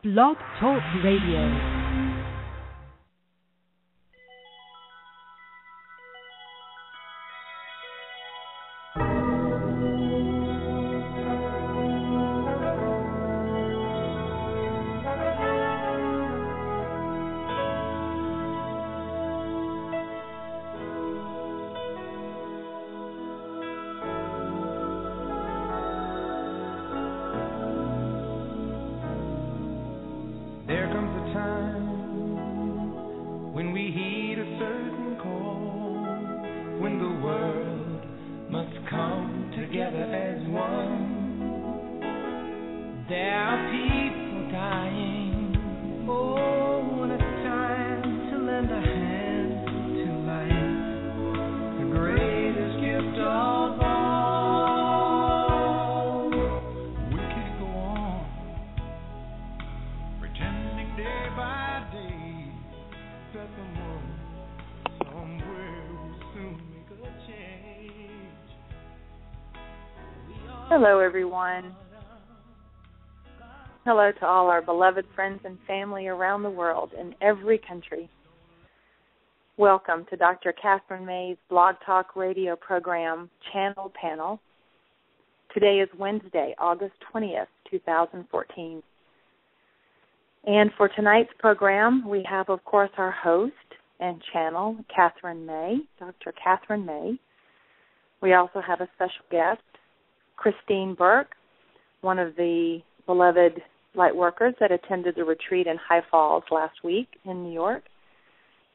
Blog Talk Radio. Hello, everyone. Hello to all our beloved friends and family around the world in every country. Welcome to Dr. Kathryn May's Blog Talk Radio program, Channel Panel. Today is Wednesday, August 20th, 2014. And for tonight's program, we have, of course, our host and channel, Kathryn May, Dr. Kathryn May. We also have a special guest, Christine Burk, one of the beloved light workers that attended the retreat in High Falls last week in New York,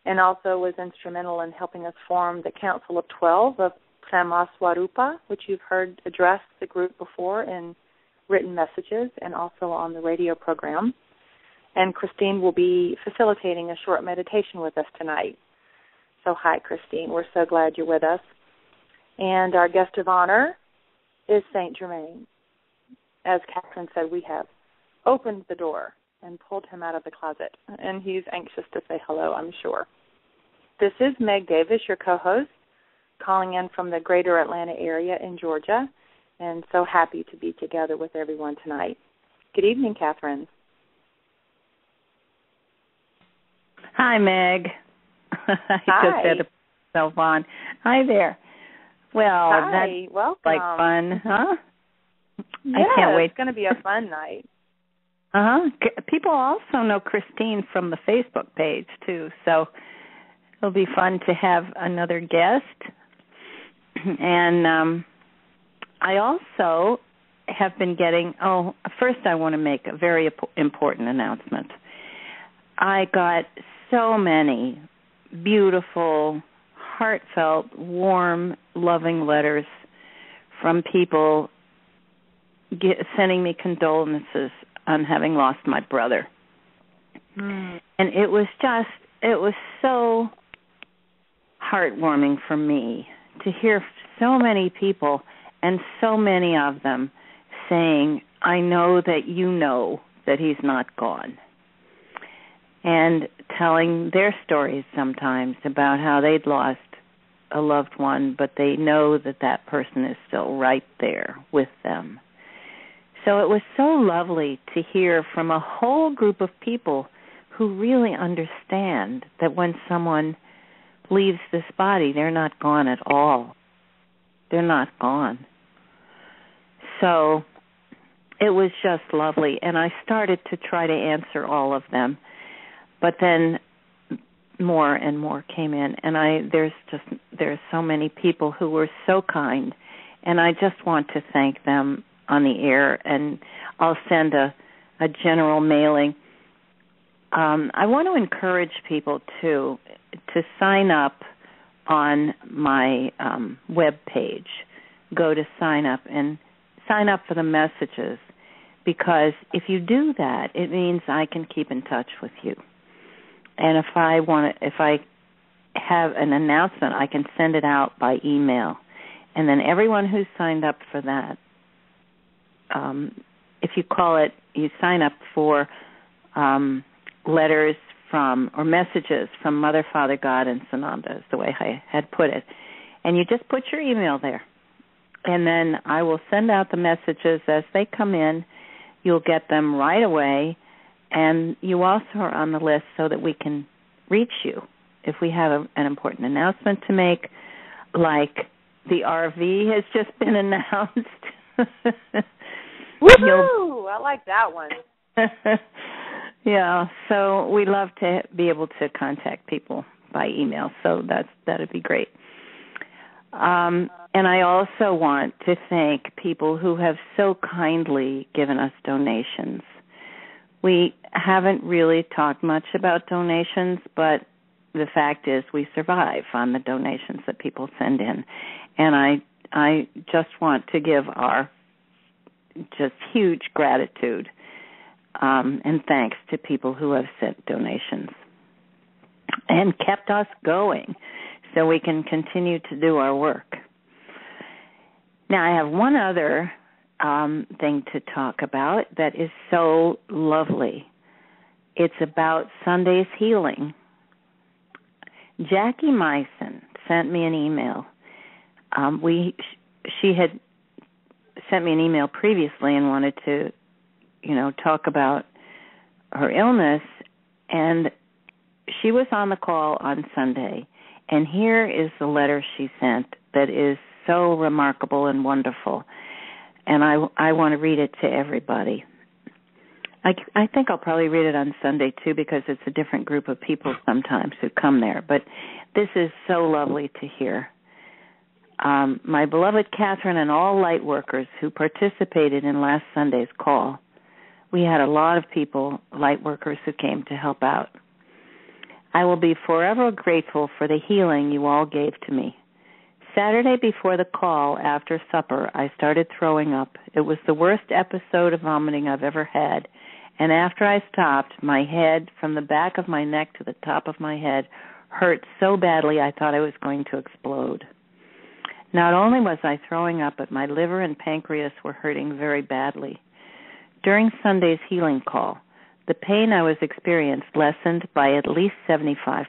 and also was instrumental in helping us form the Council of 12 of Prema Swarupa, which you've heard address the group before in written messages and also on the radio program. And Christine will be facilitating a short meditation with us tonight. So hi, Christine. We're so glad you're with us. And our guest of honor is St. Germain. As Kathryn said, we have opened the door and pulled him out of the closet, and he's anxious to say hello, I'm sure. This is Meg Davis, your co-host, calling in from the greater Atlanta area in Georgia, and so happy to be together with everyone tonight. Good evening, Kathryn. Hi, Meg. I just had to put myself on. Hi there. Well, hi, that's welcome. Like fun, huh? Yeah, I can't wait. It's going to be a fun night. People also know Christine from the Facebook page, too, so it'll be fun to have another guest. And I also have been getting, first I want to make a very important announcement. I got so many beautiful, heartfelt, warm, loving letters from people sending me condolences on having lost my brother. And it was so heartwarming for me to hear so many people, and so many of them, saying, I know that you know that he's not gone. And telling their stories sometimes about how they'd lost a loved one, but they know that that person is still right there with them. So it was so lovely to hear from a whole group of people who really understand that when someone leaves this body, they're not gone at all. They're not gone. So it was just lovely, and I started to try to answer all of them, but then more and more came in, and there's so many people who were so kind, and I just want to thank them on the air, and I'll send a general mailing. I want to encourage people to sign up on my web page. Go to sign up and sign up for the messages, because if you do that, it means I can keep in touch with you. And if I have an announcement, I can send it out by email. And then everyone who's signed up for that, if you call it, you sign up for letters from, or messages from Mother, Father, God, and Sananda, is the way I had put it. And you just put your email there. And then I will send out the messages as they come in. You'll get them right away. And you also are on the list so that we can reach you if we have an important announcement to make, like the RV has just been announced. Woohoo! I like that one. Yeah, so we love to be able to contact people by email, so that'd be great. And I also want to thank people who have so kindly given us donations. We haven't really talked much about donations, but the fact is we survive on the donations that people send in. And I just want to give our just huge gratitude and thanks to people who have sent donations and kept us going so we can continue to do our work. Now, I have one other thing to talk about that is so lovely. It's about Sunday's healing. Jackie Meissen sent me an email. She had sent me an email previously and wanted to, talk about her illness, and she was on the call on Sunday, and here is the letter she sent that is so remarkable and wonderful, and I want to read it to everybody. I think I'll probably read it on Sunday, too, because it's a different group of people sometimes who come there, but this is so lovely to hear. My beloved Kathryn and all light workers who participated in last Sunday's call. We had a lot of people, light workers, who came to help out. I will be forever grateful for the healing you all gave to me. Saturday before the call, after supper, I started throwing up. It was the worst episode of vomiting I've ever had, and after I stopped, my head, from the back of my neck to the top of my head, hurt so badly I thought I was going to explode. Not only was I throwing up, but my liver and pancreas were hurting very badly. During Sunday's healing call, the pain I was experiencing lessened by at least 75%.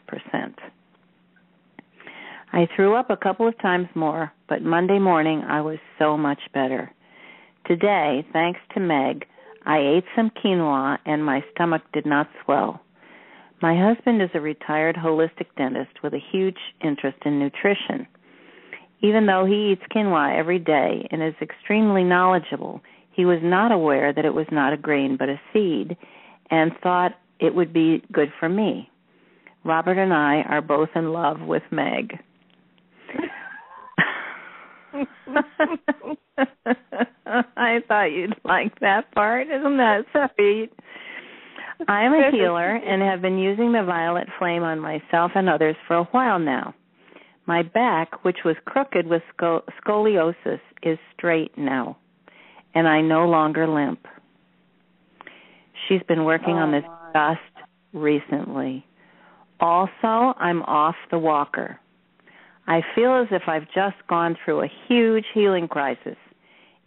I threw up a couple of times more, but Monday morning I was so much better. Today, thanks to Meg, I ate some quinoa and my stomach did not swell. My husband is a retired holistic dentist with a huge interest in nutrition. Even though he eats quinoa every day and is extremely knowledgeable, he was not aware that it was not a grain but a seed and thought it would be good for me. Robert and I are both in love with Meg. I thought you'd like that part. Isn't that sweet? I am a healer and have been using the violet flame on myself and others for a while now. My back, which was crooked with scoliosis, is straight now, and I no longer limp. She's been working on this just recently. Also, I'm off the walker. I feel as if I've just gone through a huge healing crisis.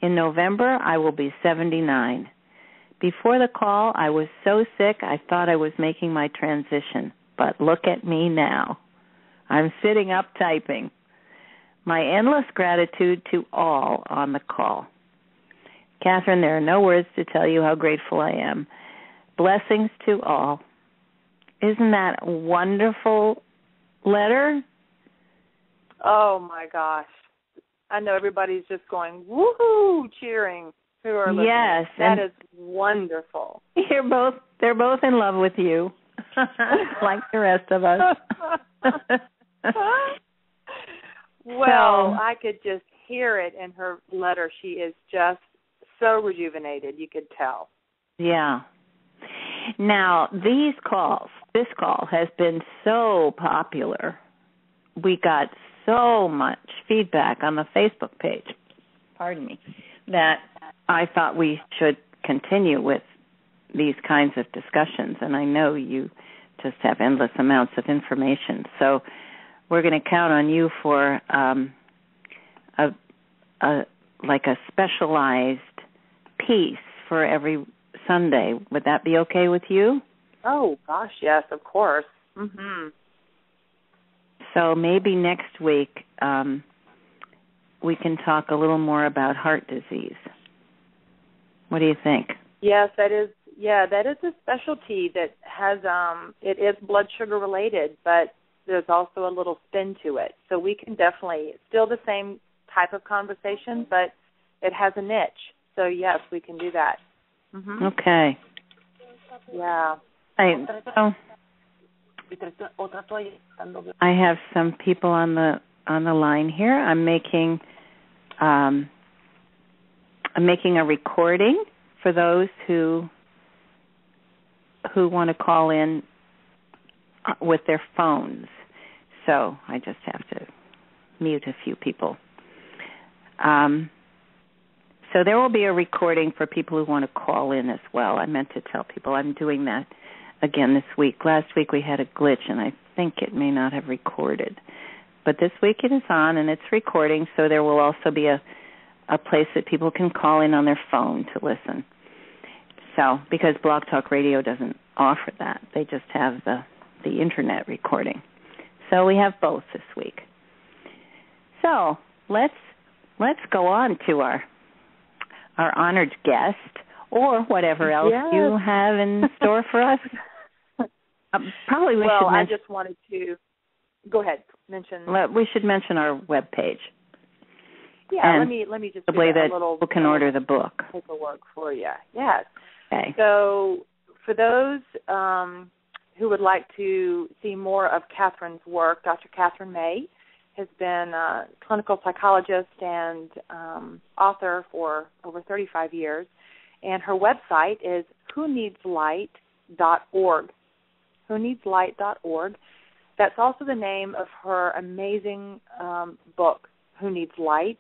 In November, I will be 79. Before the call, I was so sick I thought I was making my transition. But look at me now. I'm sitting up typing. My endless gratitude to all on the call. Kathryn, there are no words to tell you how grateful I am. Blessings to all. Isn't that a wonderful letter? Oh, my gosh. I know everybody's just going, woohoo, cheering, who are listening. Yes. That is wonderful. They're both in love with you, like the rest of us. Well, I could just hear it in her letter. She is just so rejuvenated, you could tell. Yeah. Now, this call has been so popular. We got so much feedback on the Facebook page, that I thought we should continue with these kinds of discussions, and I know you just have endless amounts of information. So we're going to count on you for a specialized piece for every Sunday. Would that be okay with you? Oh, gosh, yes, of course. Mm-hmm. So maybe next week we can talk a little more about heart disease. What do you think? Yes, that is Yeah, that is a specialty that has, it is blood sugar related, but there's also a little spin to it. So we can definitely, still the same type of conversation, but it has a niche. So yes, we can do that. Mm-hmm. Okay. Yeah. I have some people on the line here. I'm making a recording for those who want to call in with their phones. So I just have to mute a few people. So there will be a recording for people who want to call in as well. I meant to tell people I'm doing that again this week. Last week we had a glitch, and I think it may not have recorded. But this week it is on, and it's recording, so there will also be a place that people can call in on their phone to listen. So, because Blog Talk Radio doesn't offer that. They just have the Internet recording. So we have both this week. So let's go on to our honored guest, or whatever else you have in store for us. Probably we should mention. I just wanted to go ahead. We should mention our webpage. Yeah, let me just the way that people can order the book. Paperwork for you. Yes. Okay. So for those who would like to see more of Kathryn's work, Dr. Kathryn E has been a clinical psychologist and author for over 35 years, and her website is whoneedslight.org. Whoneedslight.org. That's also the name of her amazing book, Who Needs Light,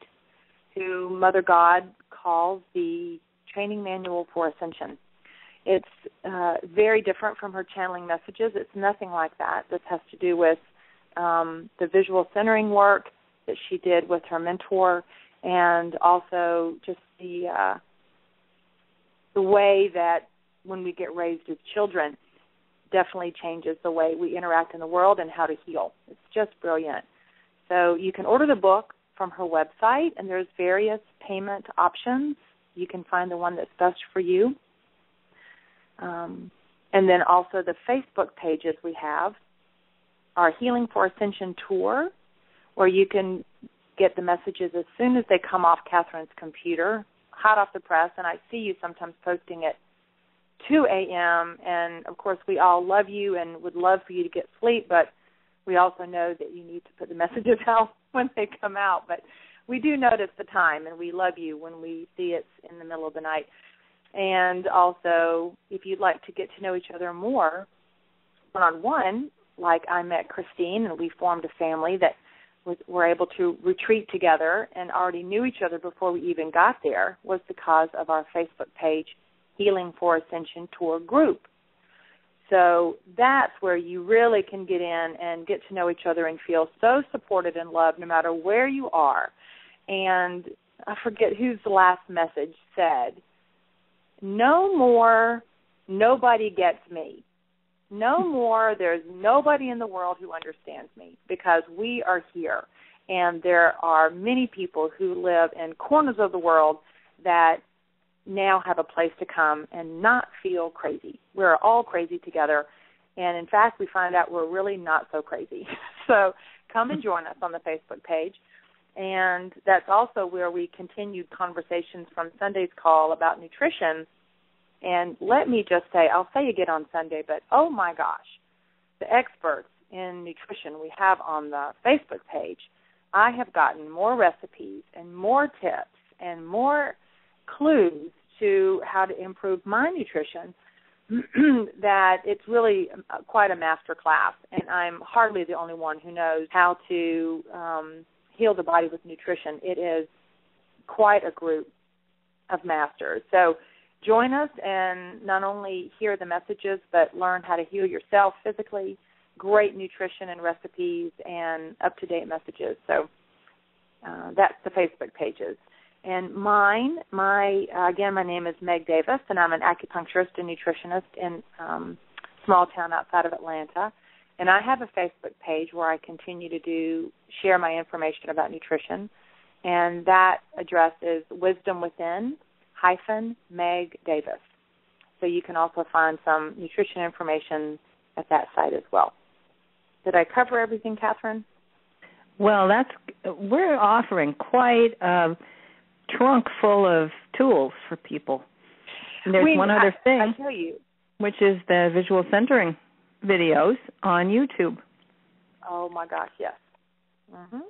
who Mother God calls the training manual for ascension. It's very different from her channeling messages. It's nothing like that. This has to do with the visual centering work that she did with her mentor, and also just the way that when we get raised as children definitely changes the way we interact in the world and how to heal. It's just brilliant. So you can order the book from her website, and there's various payment options. You can find the one that's best for you. And then also the Facebook pages we have are Healing for Ascension Tour, where you can get the messages as soon as they come off Kathryn's computer, hot off the press, and I see you sometimes posting at 2 a.m., and, of course, we all love you and would love for you to get sleep, but we also know that you need to put the messages out when they come out. But we do notice the time, and we love you when we see it's in the middle of the night. And also, if you'd like to get to know each other more one-on-one, like I met Christine and we formed a family that were able to retreat together and already knew each other before we even got there, was because of our Facebook page, Healing for Ascension Tour Group. So that's where you really can get in and get to know each other and feel so supported and loved no matter where you are. And I forget whose last message said, no more, nobody gets me. No more, there's nobody in the world who understands me, because we are here. And there are many people who live in corners of the world that now have a place to come and not feel crazy. We're all crazy together. And, in fact, we find out we're really not so crazy. So come and join us on the Facebook page. And that's also where we continued conversations from Sunday's call about nutrition. And let me just say, I'll say again on Sunday, but oh my gosh, the experts in nutrition we have on the Facebook page, I have gotten more recipes and more tips and more clues to how to improve my nutrition that it's really quite a master class. And I'm hardly the only one who knows how to heal the body with nutrition. It is quite a group of masters. So join us and not only hear the messages, but learn how to heal yourself physically, great nutrition and recipes, and up-to-date messages. So that's the Facebook pages. And mine, again, my name is Meg Davis, and I'm an acupuncturist and nutritionist in a small town outside of Atlanta. And I have a Facebook page where I continue to share my information about nutrition. And that address is Wisdom Within Meg Davis. So you can also find some nutrition information at that site as well. Did I cover everything, Kathryn? Well, we're offering quite a trunk full of tools for people. And there's one other thing, I tell you, which is the visual centering videos on YouTube. Oh, my gosh, yes. Mm-hmm.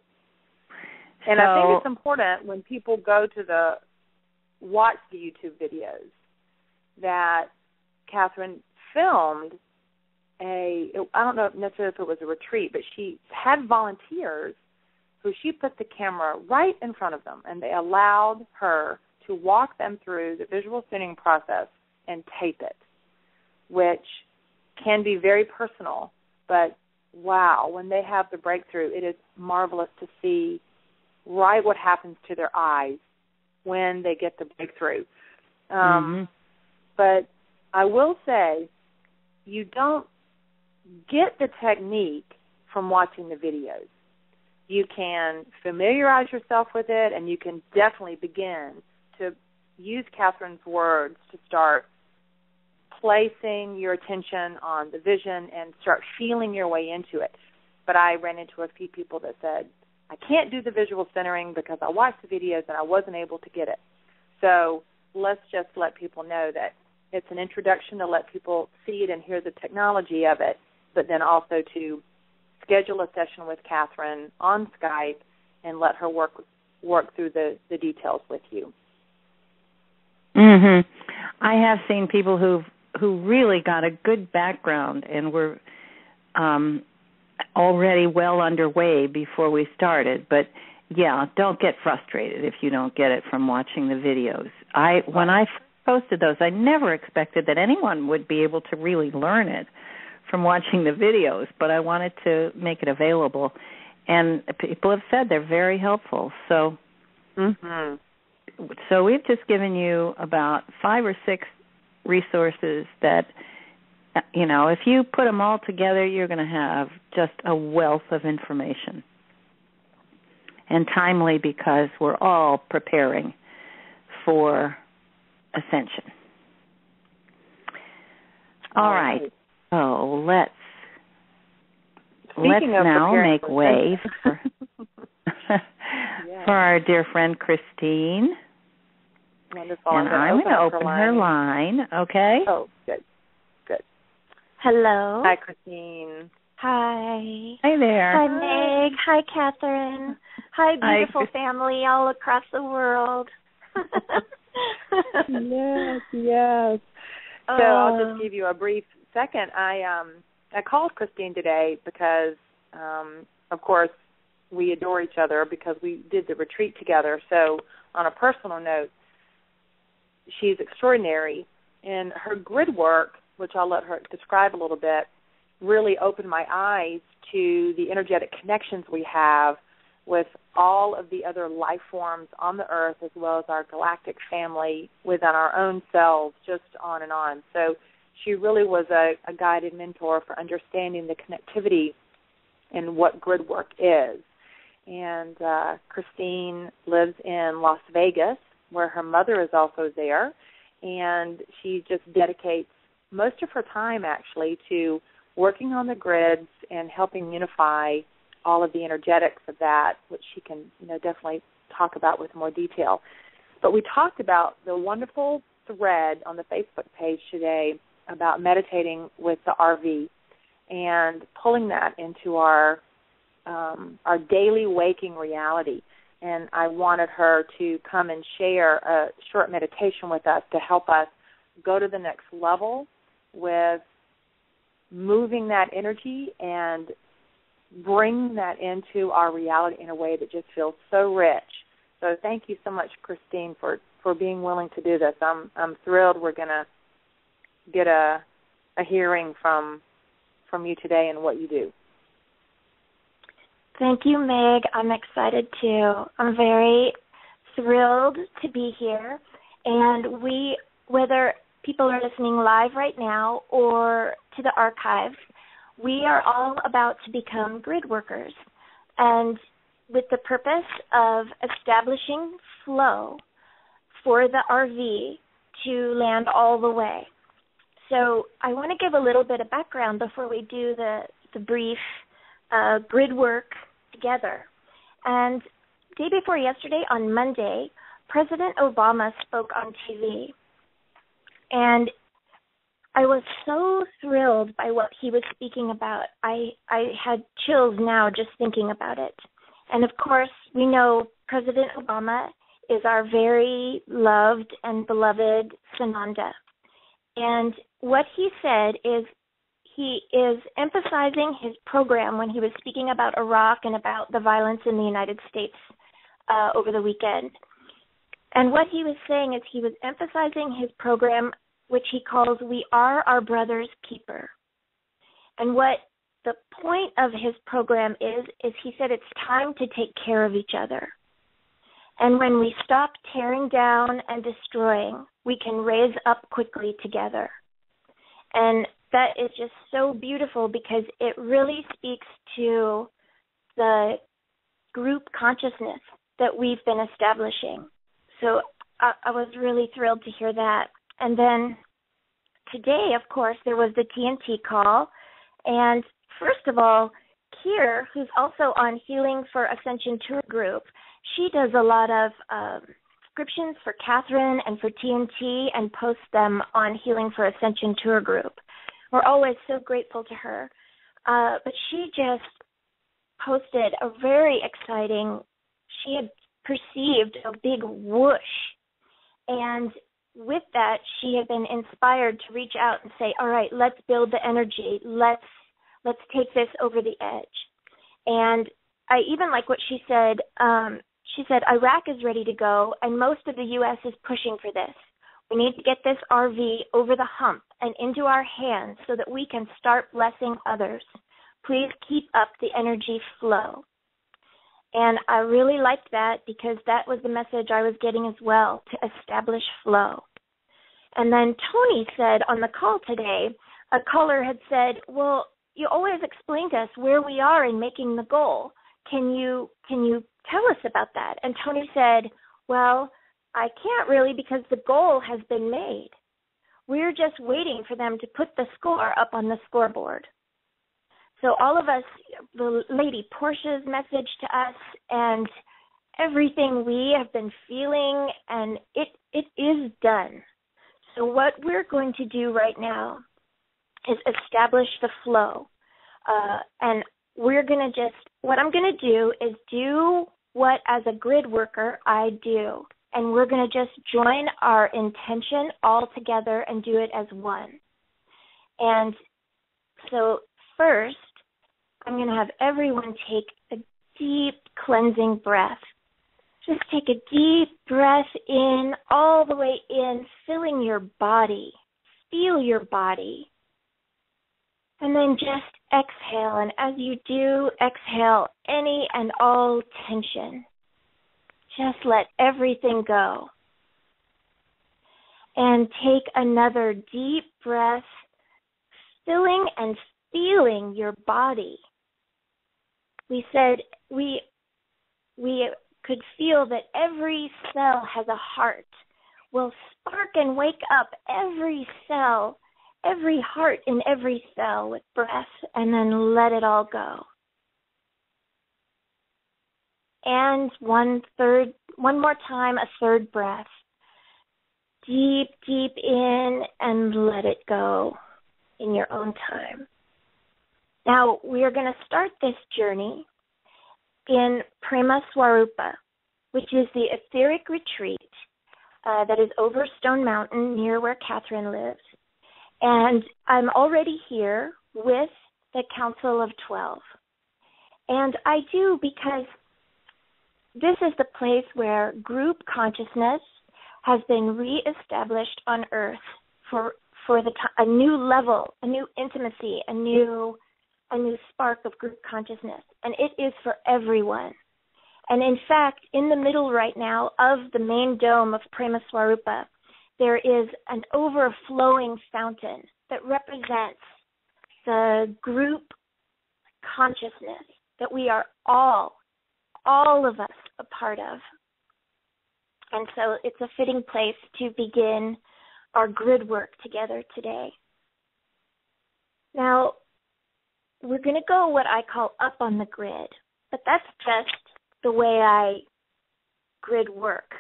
And I think it's important when people go to watch the YouTube videos that Kathryn filmed I don't know necessarily if it was a retreat, but she had volunteers who she put the camera right in front of them, and they allowed her to walk them through the visual centering process and tape it, which can be very personal, but wow, when they have the breakthrough, it is marvelous to see right what happens to their eyes when they get the breakthrough. But I will say, you don't get the technique from watching the videos. You can familiarize yourself with it, and you can definitely begin to use Kathryn's words to start placing your attention on the vision and start feeling your way into it. But I ran into a few people that said, I can't do the visual centering because I watched the videos and I wasn't able to get it. So let's just let people know that it's an introduction to let people see it and hear the technology of it, but then also to schedule a session with Kathryn on Skype and let her work through the details with you. Mm-hmm. I have seen people who really got a good background and were already well underway before we started. But, yeah, don't get frustrated if you don't get it from watching the videos. When I posted those, I never expected that anyone would be able to really learn it from watching the videos, but I wanted to make it available. And people have said they're very helpful. So, so we've just given you about 5 or 6 resources that, you know, if you put them all together, you're going to have just a wealth of information. And timely because we're all preparing for ascension. All right. So let's now make way for for our dear friend Christine. Wonderful. And I'm going to open her line. Okay? Oh, good. Hello. Hi, Christine. Hi. Hi there. Hi, Meg. Hi, Kathryn. Hi, beautiful family all across the world. Yes. So I'll just give you a brief second. I called Christine today because, of course, we adore each other because we did the retreat together. So on a personal note, she's extraordinary. And her grid work, which I'll let her describe a little bit, really opened my eyes to the energetic connections we have with all of the other life forms on the earth as well as our galactic family within our own selves, just on and on. So she really was a guided mentor for understanding the connectivity and what grid work is. And Christine lives in Las Vegas, where her mother is also there, and she just dedicates most of her time, actually, to working on the grids and helping unify all of the energetics of that, which she can, definitely talk about with more detail. But we talked about the wonderful thread on the Facebook page today about meditating with the RV and pulling that into our daily waking reality. And I wanted her to come and share a short meditation with us to help us go to the next level with moving that energy and bring that into our reality in a way that just feels so rich. So thank you so much, Christine, for being willing to do this. I'm thrilled we're going to get a hearing from you today and what you do. Thank you, Meg. I'm excited, too. I'm very thrilled to be here. And whether people are listening live right now or to the archives, we are all about to become grid workers, and with the purpose of establishing flow for the RV to land all the way. so I want to give a little bit of background before we do the brief grid work together. And day before yesterday, on Monday, President Obama spoke on TV. And I was so thrilled by what he was speaking about. I had chills now just thinking about it. And of course, we know President Obama is our very loved and beloved Sananda. And what he said is he is emphasizing his program when he was speaking about Iraq and about the violence in the United States over the weekend. And what he was saying is he was emphasizing his program, which he calls We Are Our Brother's Keeper. And what the point of his program is he said it's time to take care of each other. And when we stop tearing down and destroying, we can raise up quickly together. And that is just so beautiful because it really speaks to the group consciousness that we've been establishing. So I was really thrilled to hear that. And then today, of course, there was the TNT call. And first of all, Kier, who's also on Healing for Ascension Tour Group, she does a lot of descriptions for Kathryn and for TNT and posts them on Healing for Ascension Tour Group. We're always so grateful to her. But she just posted a very exciting, she had perceived a big whoosh. And with that, she had been inspired to reach out and say, all right, let's build the energy. Let's take this over the edge. And I even like what she said. She said, Iraq is ready to go, and most of the U.S. is pushing for this. We need to get this RV over the hump and into our hands so that we can start blessing others. Please keep up the energy flow. And I really liked that because that was the message I was getting as well, to establish flow. And then Tony said on the call today, a caller had said, well, you always explain to us where we are in making the goal. Can you tell us about that? And Tony said, well, I can't really because the goal has been made. We're just waiting for them to put the score up on the scoreboard. So all of us, the lady Portia's message to us and everything we have been feeling, and it is done. So what we're going to do right now is establish the flow. And we're going to what I'm going to do is do what as a grid worker I do. And we're going to just join our intention all together and do it as one. And so first, I'm going to have everyone take a deep cleansing breath. Just take a deep breath in, all the way in, filling your body. Feel your body. And then just exhale. And as you do, exhale any and all tension. Just let everything go. And take another deep breath, filling and feeling your body. We said we could feel that every cell has a heart. We'll spark and wake up every cell, every heart in every cell with breath, and then let it all go. And one more time, a third breath. Deep, deep in, and let it go in your own time. Now, we are going to start this journey in Prema Swarupa, which is the etheric retreat that is over Stone Mountain near where Kathryn lives. And I'm already here with the Council of 12. And I do because this is the place where group consciousness has been reestablished on Earth for a new level, a new intimacy, a new spark of group consciousness. And it is for everyone. And in fact, in the middle right now of the main dome of Prema Swarupa, there is an overflowing fountain that represents the group consciousness that we are all of us, a part of. And so it's a fitting place to begin our grid work together today. we're going to go what I call up on the grid, but that's just the way I grid work.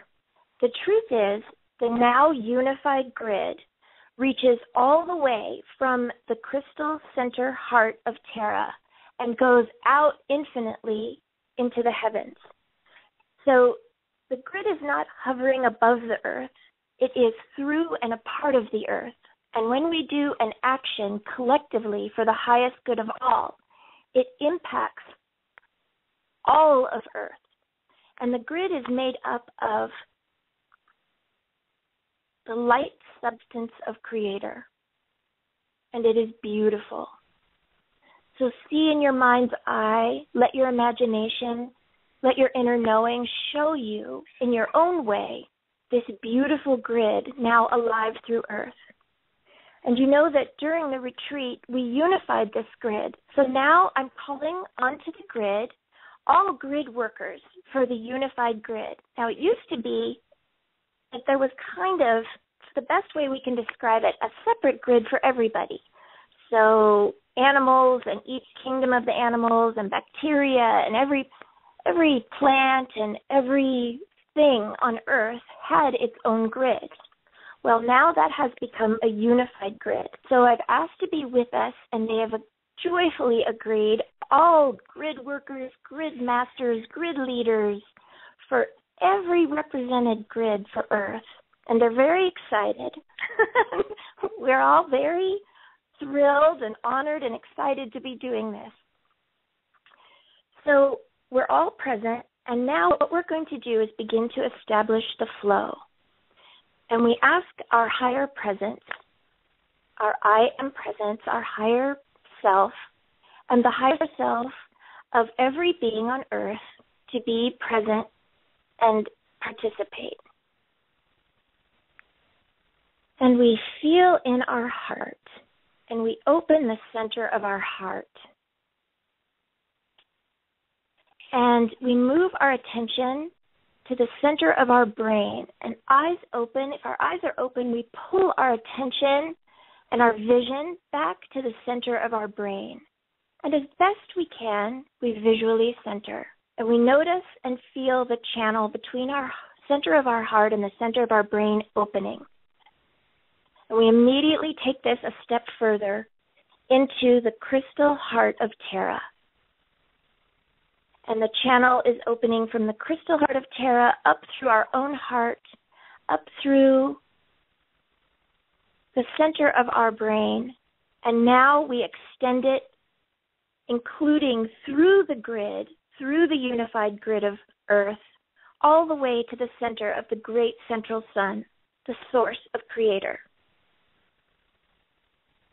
The truth is, the now unified grid reaches all the way from the crystal center heart of Terra and goes out infinitely into the heavens. So the grid is not hovering above the earth. It is through and a part of the earth. And when we do an action collectively for the highest good of all, it impacts all of earth. And the grid is made up of the light substance of Creator. And it is beautiful. So see in your mind's eye, let your imagination, let your inner knowing show you in your own way this beautiful grid now alive through earth. And you know that during the retreat, we unified this grid. So now I'm calling onto the grid all grid workers for the unified grid. Now, it used to be that there was kind of, the best way we can describe it, a separate grid for everybody. So animals and each kingdom of the animals and bacteria and every plant and everything on earth had its own grid. Well, now that has become a unified grid. So I've asked to be with us, and they have joyfully agreed, all grid workers, grid masters, grid leaders, for every represented grid for Earth. And they're very excited. We're all very thrilled and honored and excited to be doing this. So we're all present, and now what we're going to do is begin to establish the flow. And we ask our higher presence, our I am presence, our higher self, and the higher self of every being on earth to be present and participate. And we feel in our heart, and we open the center of our heart. And we move our attention to the center of our brain, and eyes open. If our eyes are open, we pull our attention and our vision back to the center of our brain. And as best we can, we visually center. And we notice and feel the channel between our center of our heart and the center of our brain opening. And we immediately take this a step further into the crystal heart of Terra. And the channel is opening from the crystal heart of Terra up through our own heart, up through the center of our brain. And now we extend it, including through the grid, through the unified grid of Earth, all the way to the center of the great central sun, the source of Creator.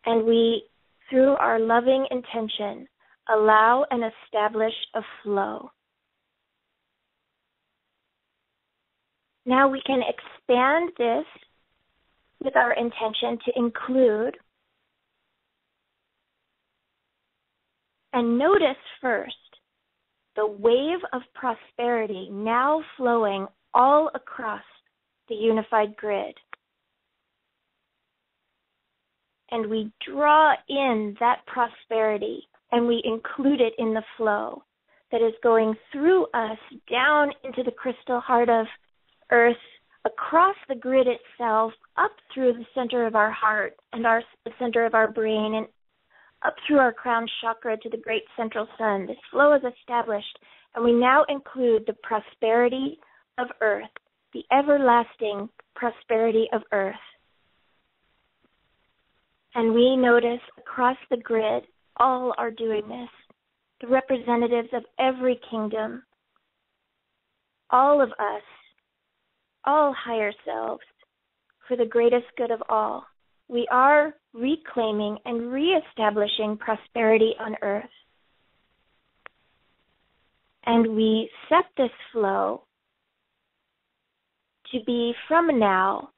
And we, through our loving intention, allow and establish a flow. Now we can expand this with our intention to include, and notice first the wave of prosperity now flowing all across the unified grid. And we draw in that prosperity and we include it in the flow that is going through us down into the crystal heart of Earth, across the grid itself, up through the center of our heart and the center of our brain, and up through our crown chakra to the great central sun. This flow is established, and we now include the prosperity of Earth, the everlasting prosperity of Earth. And we notice across the grid, all are doing this. The representatives of every kingdom, all of us, all higher selves, for the greatest good of all. We are reclaiming and reestablishing prosperity on Earth. And we set this flow to be from now,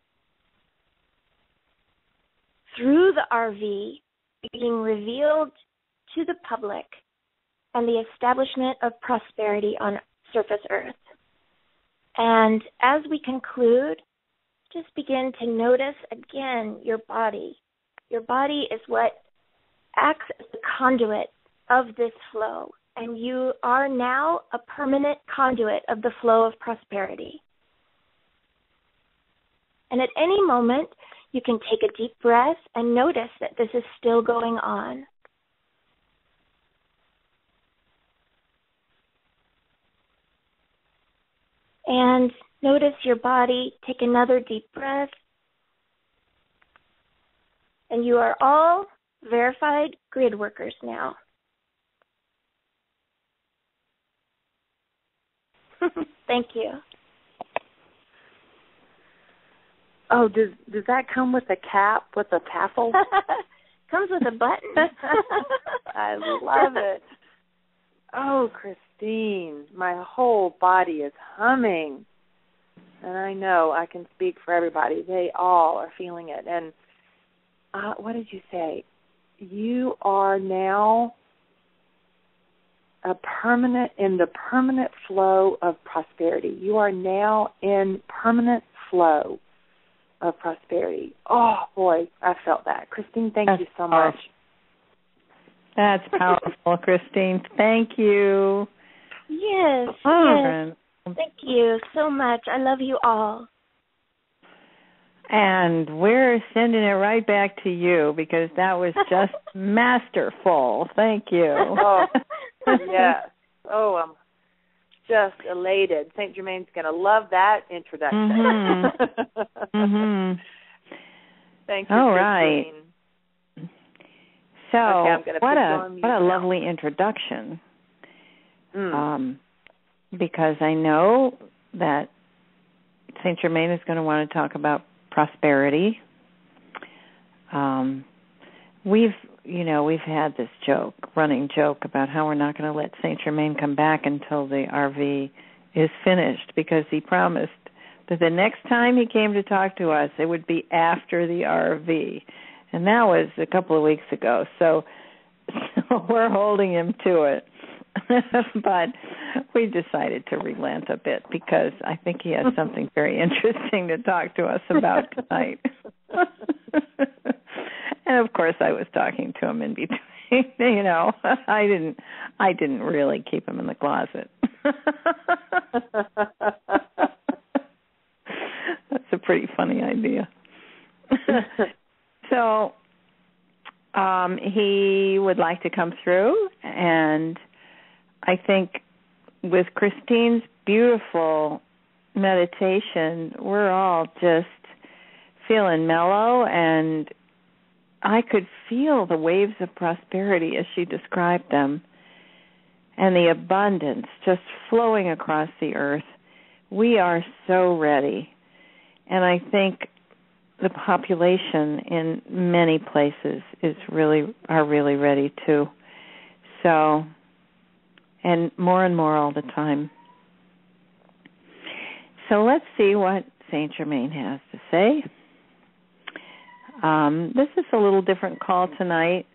through the RV, being revealed to the public, and the establishment of prosperity on surface Earth. And as we conclude, just begin to notice again your body. Your body is what acts as the conduit of this flow, and you are now a permanent conduit of the flow of prosperity. And at any moment, you can take a deep breath and notice that this is still going on. And notice your body. Take another deep breath. And you are all verified grid workers now. Thank you. Oh, does that come with a cap, with a tassel? Comes with a button. I love it. Oh, Christine, my whole body is humming. And I know I can speak for everybody. They all are feeling it. And what did you say? You are now in the permanent flow of prosperity. You are now in permanent flow of prosperity. Oh, boy, I felt that. Christine, thank you so much. That's powerful, Christine. Thank you. Yes, yes. Thank you so much. I love you all. And we're sending it right back to you because that was just masterful. Thank you. Oh, yes. Oh, I'm just elated. St. Germain's going to love that introduction. Mm-hmm. Mm-hmm. Thank you, all Christine. Right. So, okay, what a lovely introduction. Because I know that St. Germain is going to want to talk about prosperity. We've had this running joke about how we're not going to let St. Germain come back until the RV is finished, because he promised that the next time he came to talk to us, it would be after the RV. And that was a couple of weeks ago, so we're holding him to it. But we decided to relent a bit because I think he has something very interesting to talk to us about tonight. And of course, I was talking to him in between. I didn't really keep him in the closet. That's a pretty funny idea. So he would like to come through, and I think with Christine's beautiful meditation, we're all just feeling mellow, and I could feel the waves of prosperity as she described them, and the abundance just flowing across the earth. We are so ready, and I think the population in many places are really ready too. So, and more all the time. So let's see what St. Germain has to say. This is a little different call tonight,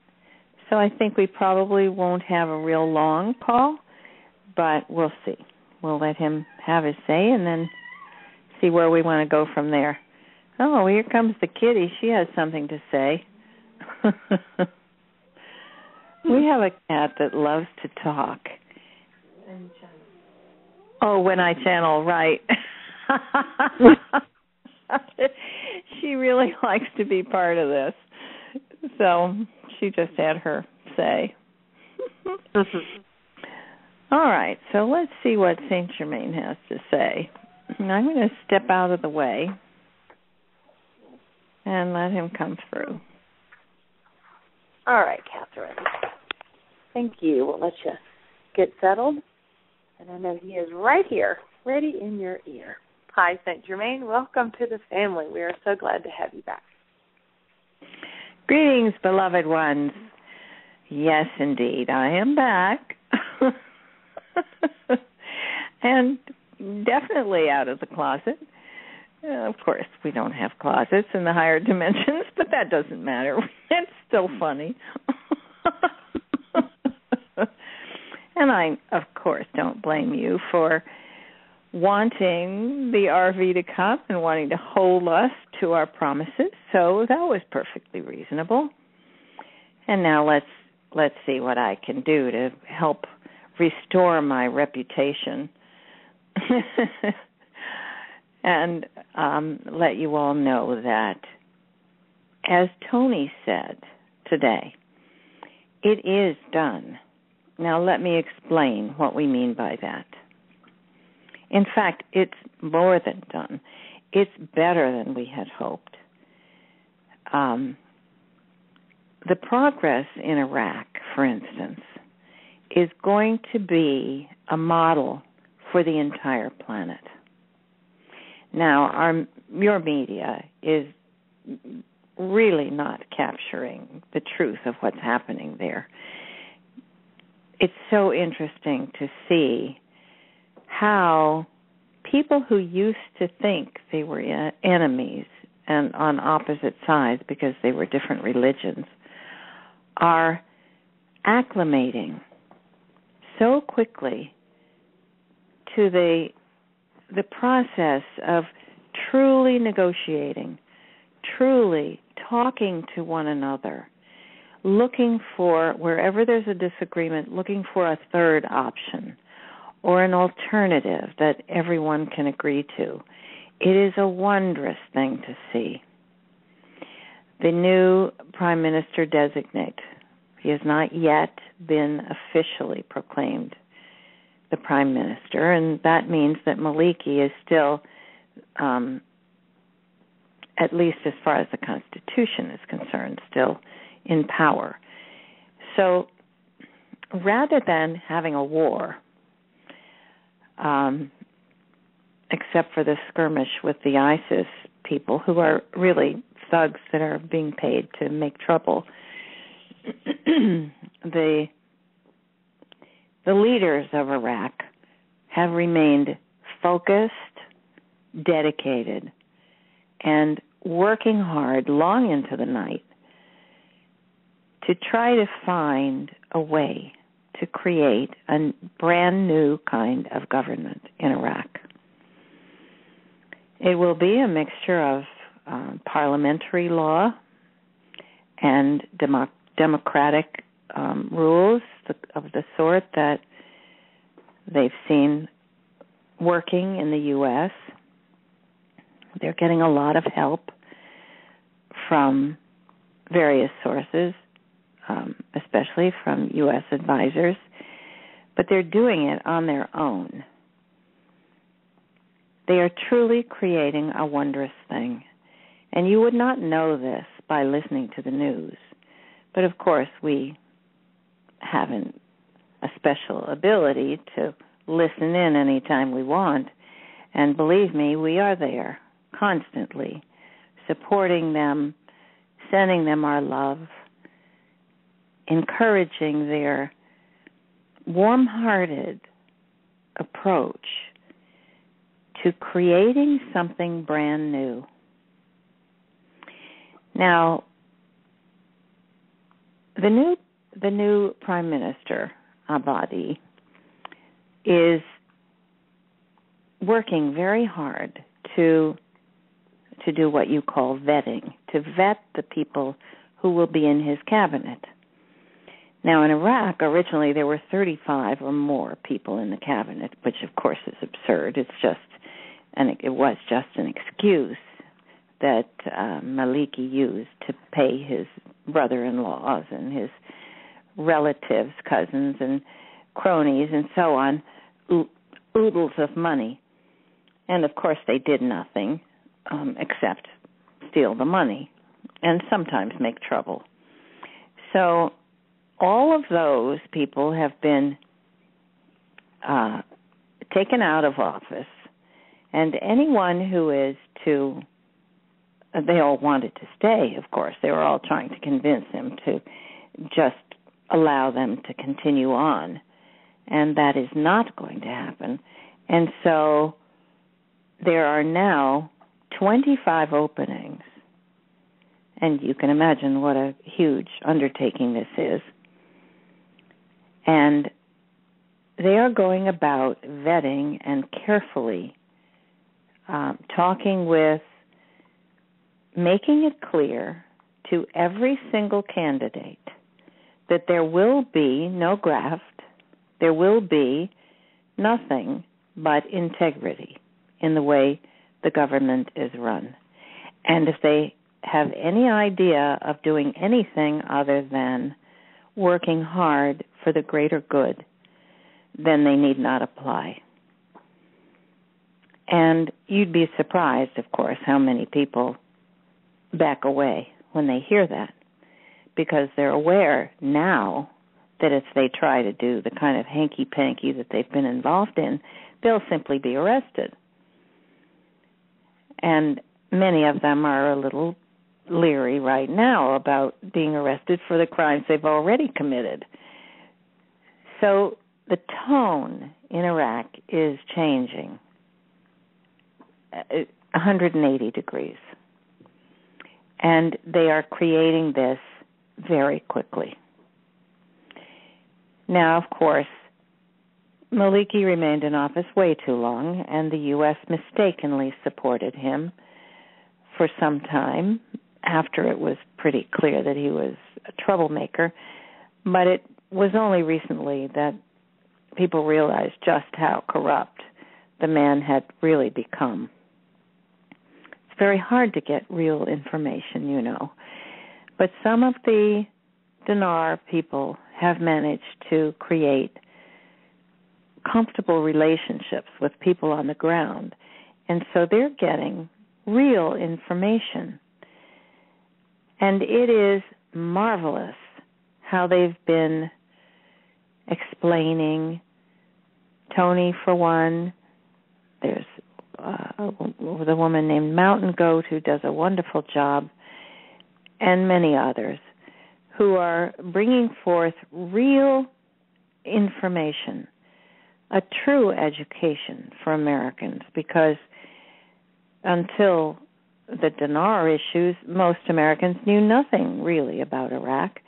so I think we probably won't have a real long call, but we'll see. We'll let him have his say and then see where we want to go from there. Oh, here comes the kitty. She has something to say. We have a cat that loves to talk. Oh, when I channel, right. She really likes to be part of this. So she just had her say. All right, so let's see what St. Germain has to say. I'm going to step out of the way and let him come through. All right, Kathryn. Thank you. We'll let you get settled. And I know he is right here, ready in your ear. Hi, St. Germain. Welcome to the family. We are so glad to have you back. Greetings, beloved ones. Yes, indeed, I am back. And definitely out of the closet. Of course, we don't have closets in the higher dimensions, but that doesn't matter. It's still funny. And I, of course, don't blame you for wanting the RV to come and wanting to hold us to our promises. So that was perfectly reasonable. And now let's let's see what I can do to help restore my reputation and let you all know that, as Tony said today, it is done. Now let me explain what we mean by that. In fact, it's more than done. It's better than we had hoped. The progress in Iraq, for instance, is going to be a model for the entire planet. Now, your media is really not capturing the truth of what's happening there. It's so interesting to see how people who used to think they were enemies and on opposite sides because they were different religions are acclimating so quickly to the process of truly negotiating, truly talking to one another, looking for, wherever there's a disagreement, looking for a third option or an alternative that everyone can agree to. It is a wondrous thing to see. The new Prime Minister designate, he has not yet been officially proclaimed the Prime Minister, and that means that Maliki is still, at least as far as the Constitution is concerned, still in power. So rather than having a war, except for the skirmish with the ISIS people, who are really thugs that are being paid to make trouble, the leaders of Iraq have remained focused, dedicated, and working hard long into the night to try to find a way to create a brand new kind of government in Iraq. It will be a mixture of parliamentary law and democratic rules of the sort that they've seen working in the U.S. They're getting a lot of help from various sources, especially from U.S. advisors, but they're doing it on their own. They are truly creating a wondrous thing. And you would not know this by listening to the news. But of course, we haven't a special ability to listen in anytime we want. And believe me, we are there constantly, supporting them, sending them our love, encouraging their warm-hearted approach to creating something brand new. Now, the new Prime Minister, Abadi, is working very hard to do what you call vetting, to vet the people who will be in his cabinet. Now, in Iraq, originally there were 35 or more people in the cabinet, which of course is absurd. It was just an excuse that Maliki used to pay his brother-in-laws and his relatives, cousins, and cronies, and so on, oodles of money. And of course they did nothing except steal the money and sometimes make trouble. So all of those people have been taken out of office, and anyone who is they all wanted to stay, of course. They were all trying to convince him to just allow them to continue on, and that is not going to happen. And so there are now 25 openings, and you can imagine what a huge undertaking this is. And they are going about vetting and carefully talking with, making it clear to every single candidate that there will be no graft, there will be nothing but integrity in the way the government is run. And if they have any idea of doing anything other than working hard for the greater good, then they need not apply. And you'd be surprised, of course, how many people back away when they hear that, because they're aware now that if they try to do the kind of hanky-panky that they've been involved in, they'll simply be arrested. And many of them are a little leery right now about being arrested for the crimes they've already committed. So the tone in Iraq is changing 180 degrees. And they are creating this very quickly. Now, of course, Maliki remained in office way too long, and the U.S. mistakenly supported him for some time after it was pretty clear that he was a troublemaker. But it was only recently that people realized just how corrupt the man had really become. It's very hard to get real information, you know. But some of the dinar people have managed to create comfortable relationships with people on the ground. And so they're getting real information. And it is marvelous how they've been explaining. Tony, for one, there's the woman named Mountain Goat who does a wonderful job, and many others who are bringing forth real information, a true education for Americans, because until the dinar issues, most Americans knew nothing really about Iraq.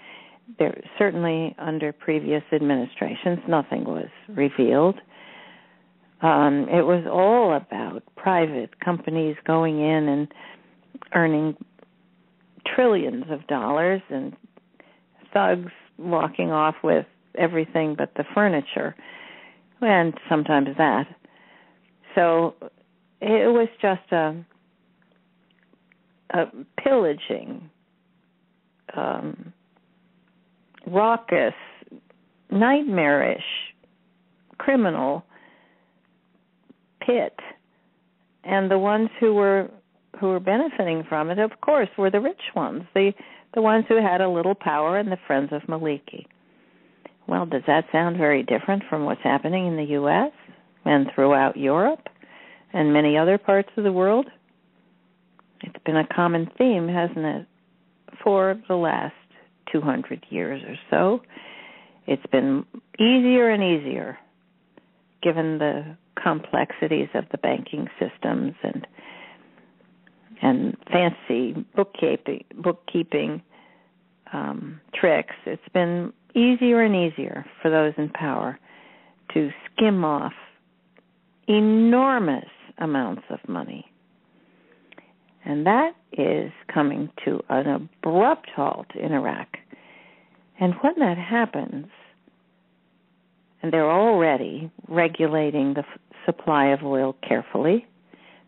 There, certainly under previous administrations, nothing was revealed. It was all about private companies going in and earning trillions of dollars and thugs walking off with everything but the furniture, and sometimes that. So it was just a pillaging, raucous, nightmarish, criminal pit. And the ones who were benefiting from it, of course, were the rich ones, the ones who had a little power and the friends of Maliki. Well, does that sound very different from what's happening in the U.S. and throughout Europe and many other parts of the world? It's been a common theme, hasn't it, for the last 200 years or so. It's been easier and easier, given the complexities of the banking systems and fancy bookkeeping tricks. It's been easier and easier for those in power to skim off enormous amounts of money. And that is coming to an abrupt halt in Iraq. And when that happens, and they're already regulating the supply of oil carefully,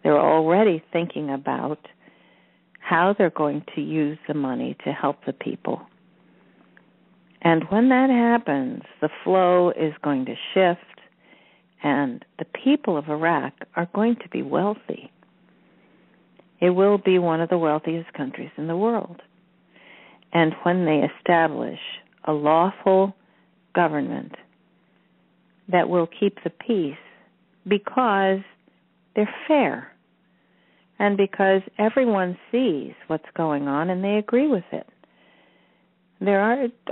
they're already thinking about how they're going to use the money to help the people. And when that happens, the flow is going to shift, and the people of Iraq are going to be wealthy. It will be one of the wealthiest countries in the world. And when they establish a lawful government that will keep the peace because they're fair and because everyone sees what's going on and they agree with it. There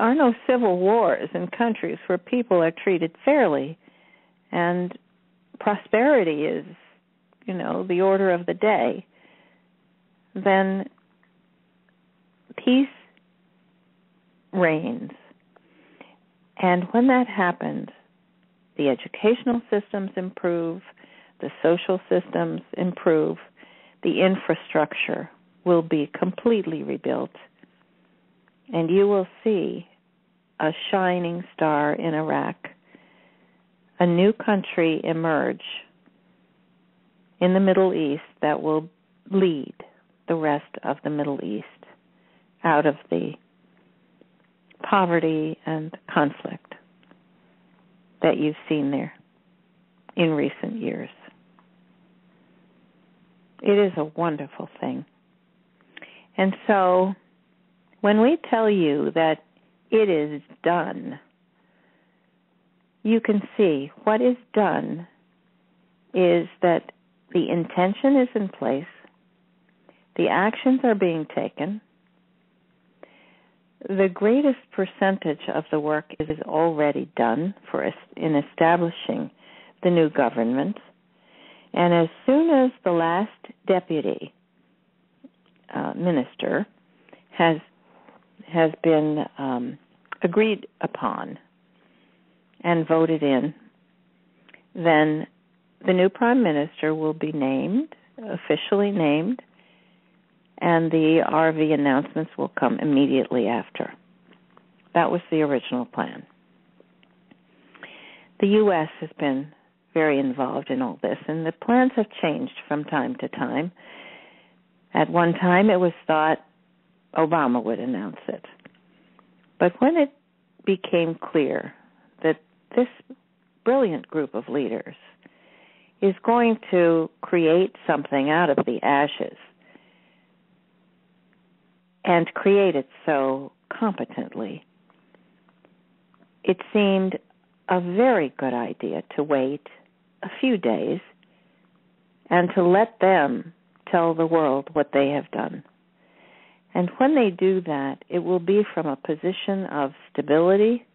are no civil wars in countries where people are treated fairly and prosperity is, the order of the day. Then peace reigns. And when that happens, the educational systems improve, the social systems improve, the infrastructure will be completely rebuilt, and you will see a shining star in Iraq, a new country emerge in the Middle East that will lead the rest of the Middle East out of the poverty and conflict that you've seen there in recent years. It is a wonderful thing. And so when we tell you that it is done, you can see what is done is that the intention is in place, the actions are being taken, the greatest percentage of the work is already done in establishing the new government, and as soon as the last deputy minister has been agreed upon and voted in, then the new prime minister will be named, officially named, and the RV announcements will come immediately after. That was the original plan. The U.S. has been very involved in all this, and the plans have changed from time to time. At one time, it was thought Obama would announce it. But when it became clear that this brilliant group of leaders is going to create something out of the ashes, and create it so competently, it seemed a very good idea to wait a few days and to let them tell the world what they have done. And when they do that, it will be from a position of stability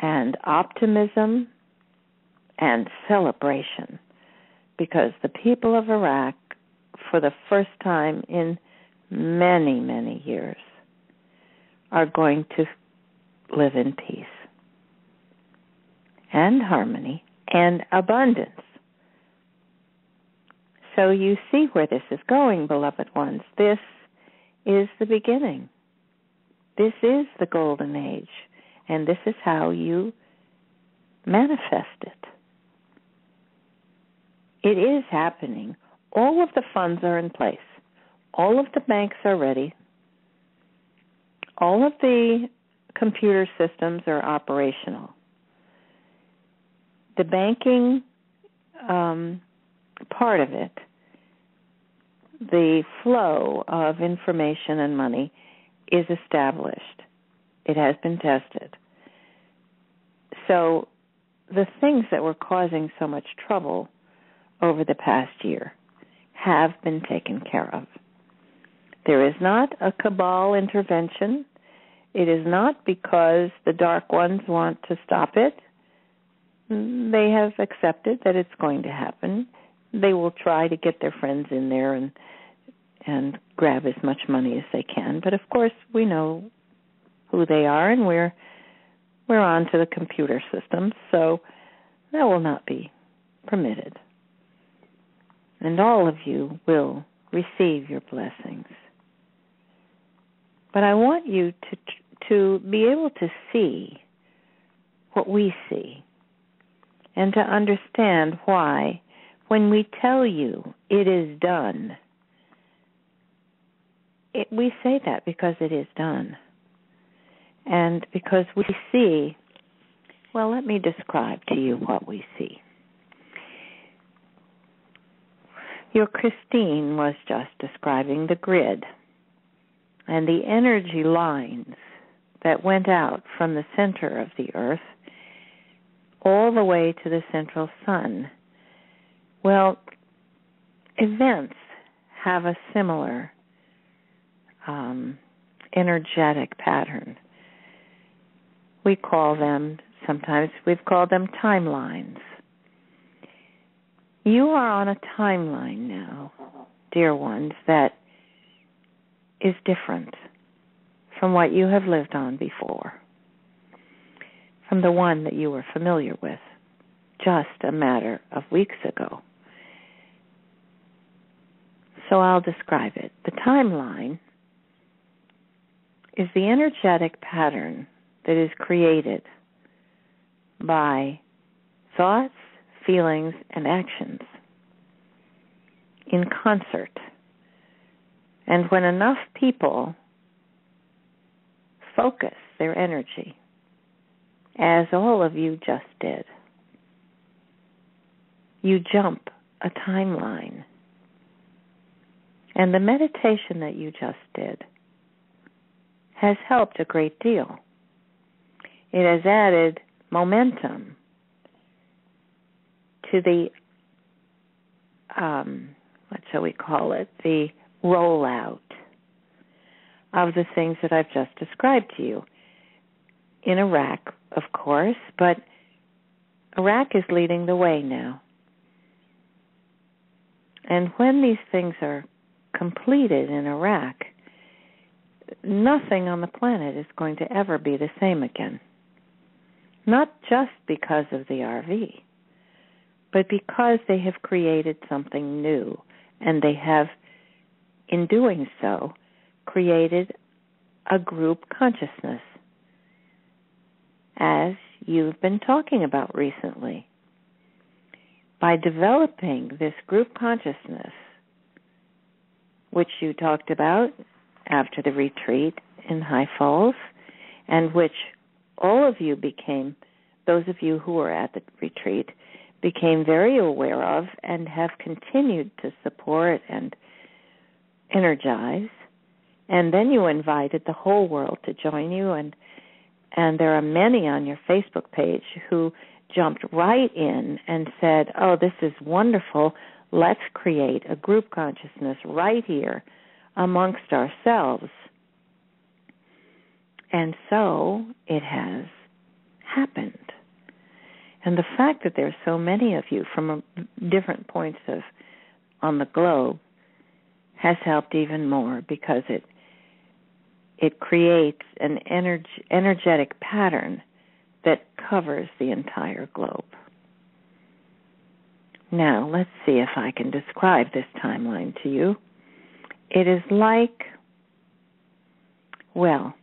and optimism and celebration, because the people of Iraq, for the first time in many, many years, are going to live in peace and harmony and abundance. So you see where this is going, beloved ones. This is the beginning. This is the golden age, and this is how you manifest it. It is happening. All of the funds are in place. All of the banks are ready. All of the computer systems are operational. The banking part of it, the flow of information and money, is established. It has been tested. So the things that were causing so much trouble over the past year have been taken care of. There is not a cabal intervention. It is not because the dark ones want to stop it. They have accepted that it's going to happen. They will try to get their friends in there and grab as much money as they can. But of course, we know who they are, and we're on to the computer systems, so that will not be permitted. And all of you will receive your blessings. But I want you to be able to see what we see and to understand why, when we tell you it is done, we say that because it is done. And because we see, well, let me describe to you what we see. Your Christine was just describing the grid and the energy lines that went out from the center of the earth all the way to the central sun. Well, events have a similar energetic pattern. We call them, sometimes we've called them timelines. You are on a timeline now, dear ones, that is different from what you have lived on before, from the one that you were familiar with just a matter of weeks ago. So I'll describe it. The timeline is the energetic pattern that is created by thoughts, feelings, and actions in concert. And when enough people focus their energy, as all of you just did, you jump a timeline. And the meditation that you just did has helped a great deal. It has added momentum to the, what shall we call it, the rollout of the things that I've just described to you. In Iraq, of course, but Iraq is leading the way now. And when these things are completed in Iraq, nothing on the planet is going to ever be the same again. Not just because of the RV, but because they have created something new, and they have, in doing so, created a group consciousness, as you've been talking about recently. By developing this group consciousness, which you talked about after the retreat in High Falls, and which all of you became, those of you who were at the retreat, became very aware of and have continued to support and energize. And then you invited the whole world to join you, and there are many on your Facebook page who jumped right in and said, oh, this is wonderful. Let's create a group consciousness right here amongst ourselves. And so it has happened. And the fact that there's so many of you from different points on the globe has helped even more, because it creates an energetic pattern that covers the entire globe. Now, let's see if I can describe this timeline to you. It is like, well,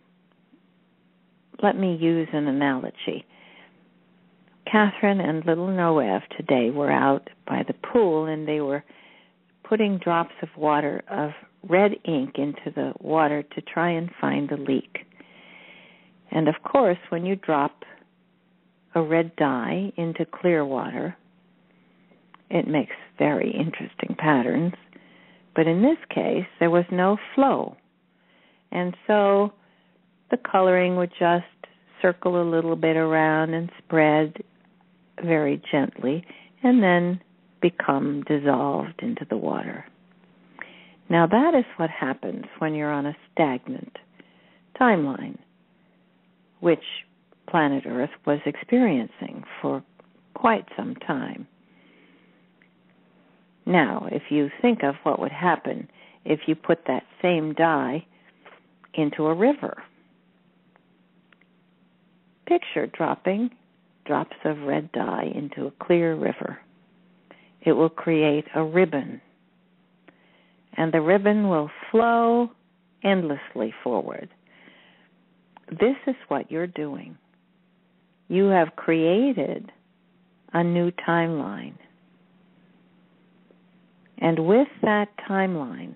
let me use an analogy. Kathryn and little Noev today were out by the pool, and they were putting drops of water, of red ink, into the water to try and find the leak. And of course, when you drop a red dye into clear water, it makes very interesting patterns. But in this case, there was no flow. And so the coloring would just circle a little bit around and spread very gently, and then become dissolved into the water. Now that is what happens when you're on a stagnant timeline, which planet Earth was experiencing for quite some time. Now, if you think of what would happen if you put that same dye into a river, picture dropping drops of red dye into a clear river. It will create a ribbon, and the ribbon will flow endlessly forward. This is what you're doing. You have created a new timeline. And with that timeline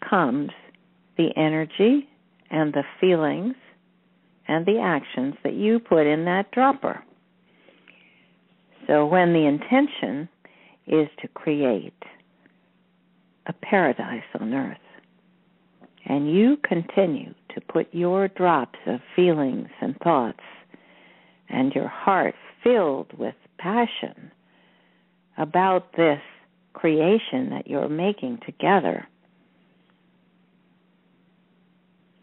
comes the energy and the feelings and the actions that you put in that dropper. So when the intention is to create a paradise on earth, and you continue to put your drops of feelings and thoughts and your heart filled with passion about this creation that you're making together,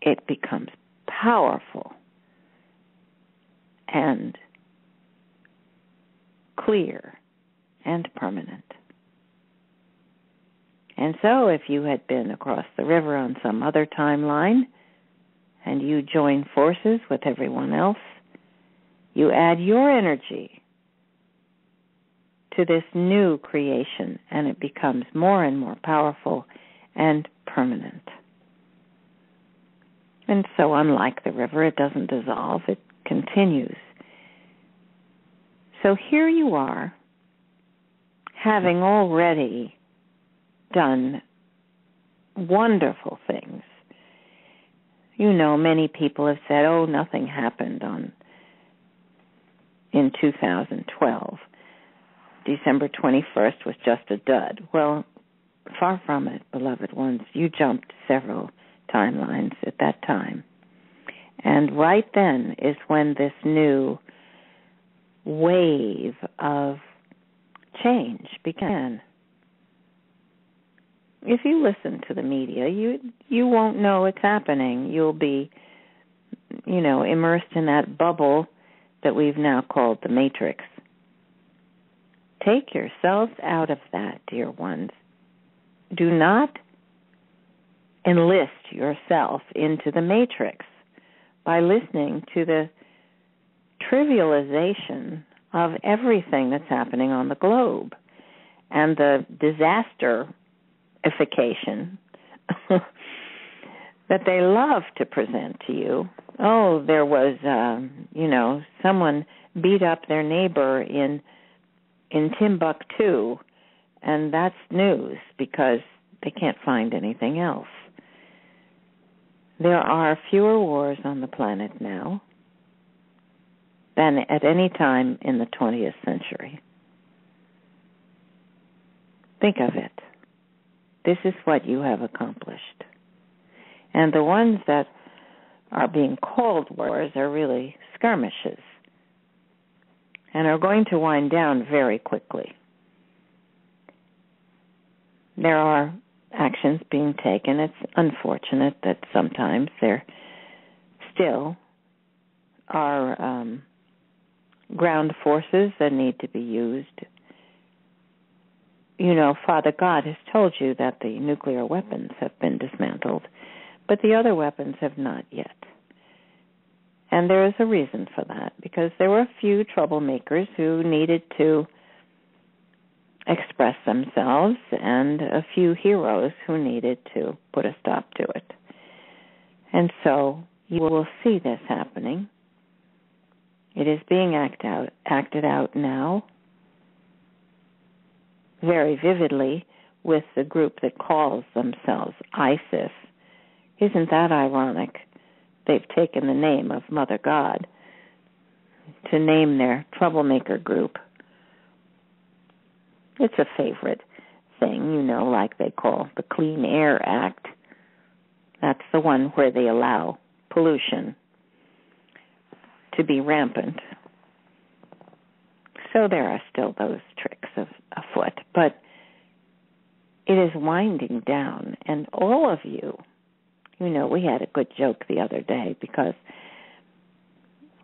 it becomes powerful and clear and permanent. And so if you had been across the river on some other timeline and you join forces with everyone else, you add your energy to this new creation, and it becomes more and more powerful and permanent. And so unlike the river, it doesn't dissolve, it continues. So here you are, having already done wonderful things. You know, many people have said, oh, nothing happened in 2012. December 21st was just a dud. Well, far from it, beloved ones. You jumped several timelines at that time. And right then is when this new wave of change began. If you listen to the media, you won't know it's happening. You'll be, immersed in that bubble that we've now called the Matrix. Take yourselves out of that, dear ones. Do not enlist yourself into the Matrix by listening to the trivialization of everything that's happening on the globe and the disasterification that they love to present to you. Oh, there was, someone beat up their neighbor in Timbuktu, and that's news because they can't find anything else. There are fewer wars on the planet now than at any time in the 20th century. Think of it. This is what you have accomplished. And the ones that are being called wars are really skirmishes and are going to wind down very quickly. There are actions being taken. It's unfortunate that sometimes there still are ground forces that need to be used. Father God has told you that the nuclear weapons have been dismantled, but the other weapons have not yet. And there is a reason for that, because there were a few troublemakers who needed to express themselves and a few heroes who needed to put a stop to it. And so you will see this happening. It is being acted out now very vividly with the group that calls themselves ISIS. Isn't that ironic? They've taken the name of Mother God to name their troublemaker group. It's a favorite thing, like they call the Clean Air Act. That's the one where they allow pollution to be rampant. So there are still those tricks afoot, but it is winding down, and all of you, we had a good joke the other day because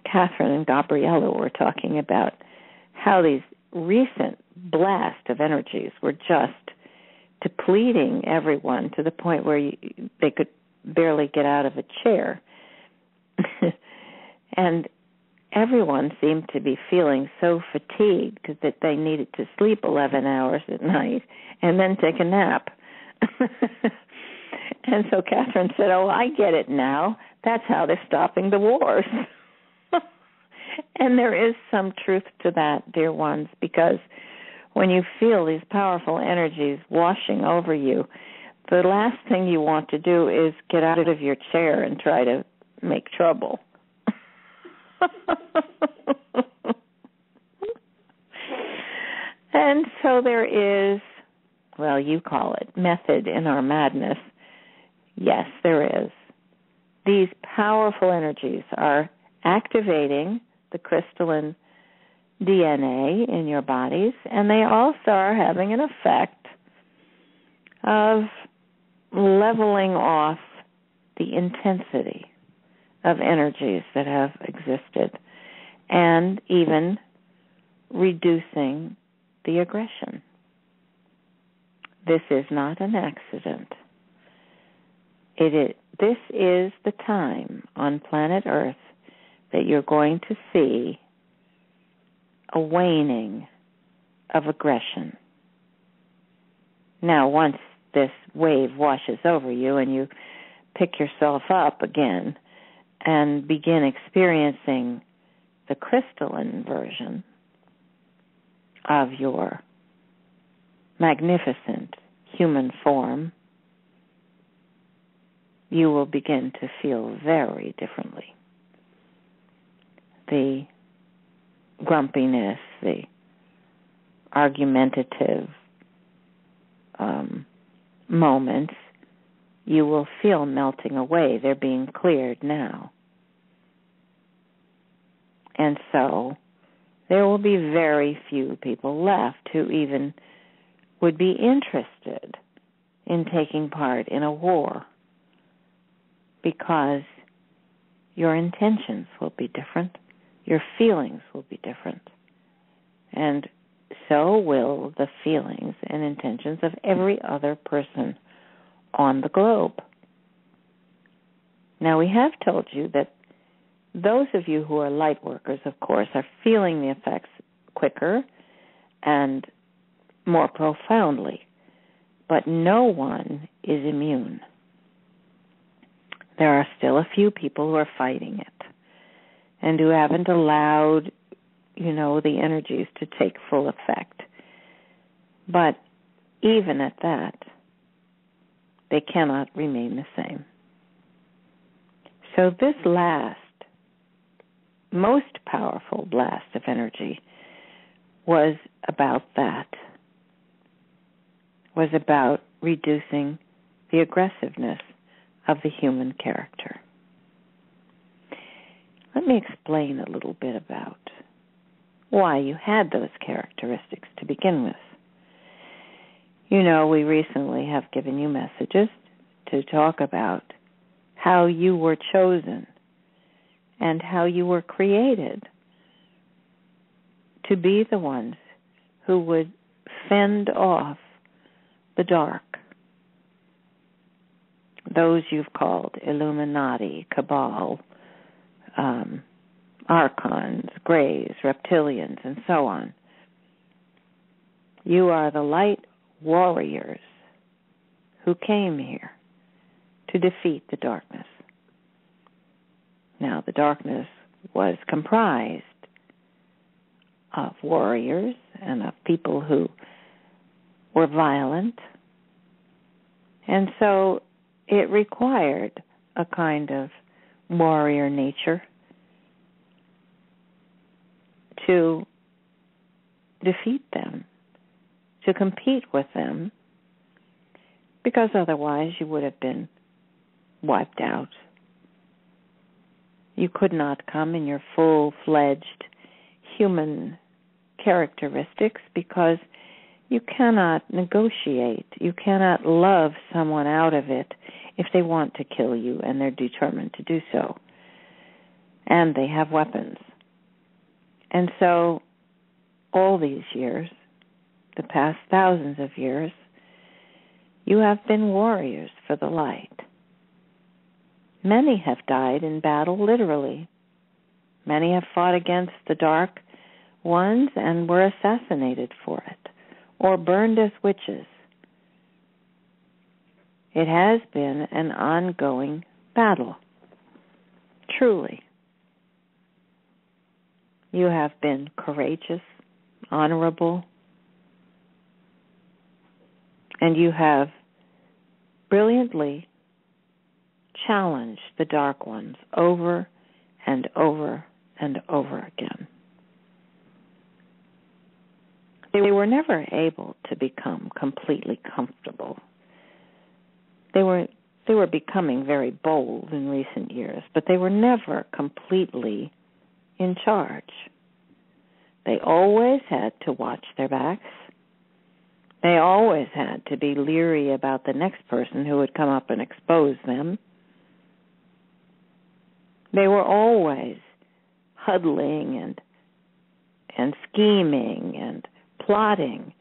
Kathryn and Gabriella were talking about how these recent blast of energies were just depleting everyone to the point where they could barely get out of a chair. And everyone seemed to be feeling so fatigued that they needed to sleep 11 hours at night and then take a nap. And so Kathryn said, oh, I get it now. That's how they're stopping the wars. And there is some truth to that, dear ones, because when you feel these powerful energies washing over you, the last thing you want to do is get out of your chair and try to make trouble. And so there is, well, you call it method in our madness. Yes, there is. These powerful energies are activating the crystalline DNA in your bodies, and they also are having an effect of leveling off the intensity of energies that have existed and even reducing the aggression. This is not an accident. This is the time on planet Earth that you're going to see a waning of aggression. Now, once this wave washes over you and you pick yourself up again and begin experiencing the crystalline version of your magnificent human form, you will begin to feel very differently. The grumpiness, the argumentative moments, you will feel melting away. They're being cleared now. And so there will be very few people left who even would be interested in taking part in a war, because your intentions will be different, your feelings will be different, and so will the feelings and intentions of every other person on the globe. Now, we have told you that those of you who are light workers, of course, are feeling the effects quicker and more profoundly, but no one is immune. There are still a few people who are fighting it and who haven't allowed, the energies to take full effect. But even at that, they cannot remain the same. So this last, most powerful blast of energy was about that, was about reducing the aggressiveness of the human character. Let me explain a little bit about why you had those characteristics to begin with. We recently have given you messages to talk about how you were chosen and how you were created to be the ones who would fend off the dark. Those you've called Illuminati, Cabal, Archons, Greys, Reptilians, and so on. You are the light warriors who came here to defeat the darkness. Now, the darkness was comprised of warriors and of people who were violent, and so it required a kind of warrior nature to defeat them, to compete with them, because otherwise you would have been wiped out. You could not come in your full-fledged human characteristics because you cannot negotiate. You cannot love someone out of it if they want to kill you and they're determined to do so. And they have weapons. And so all these years, the past thousands of years, you have been warriors for the light. Many have died in battle, literally. Many have fought against the dark ones and were assassinated for it, or burned as witches. It has been an ongoing battle, truly. You have been courageous, honorable, and you have brilliantly challenged the dark ones over and over and over again. They were never able to become completely comfortable. They were becoming very bold in recent years, but they were never completely in charge. They always had to watch their backs. They always had to be leery about the next person who would come up and expose them. They were always huddling and scheming and plotting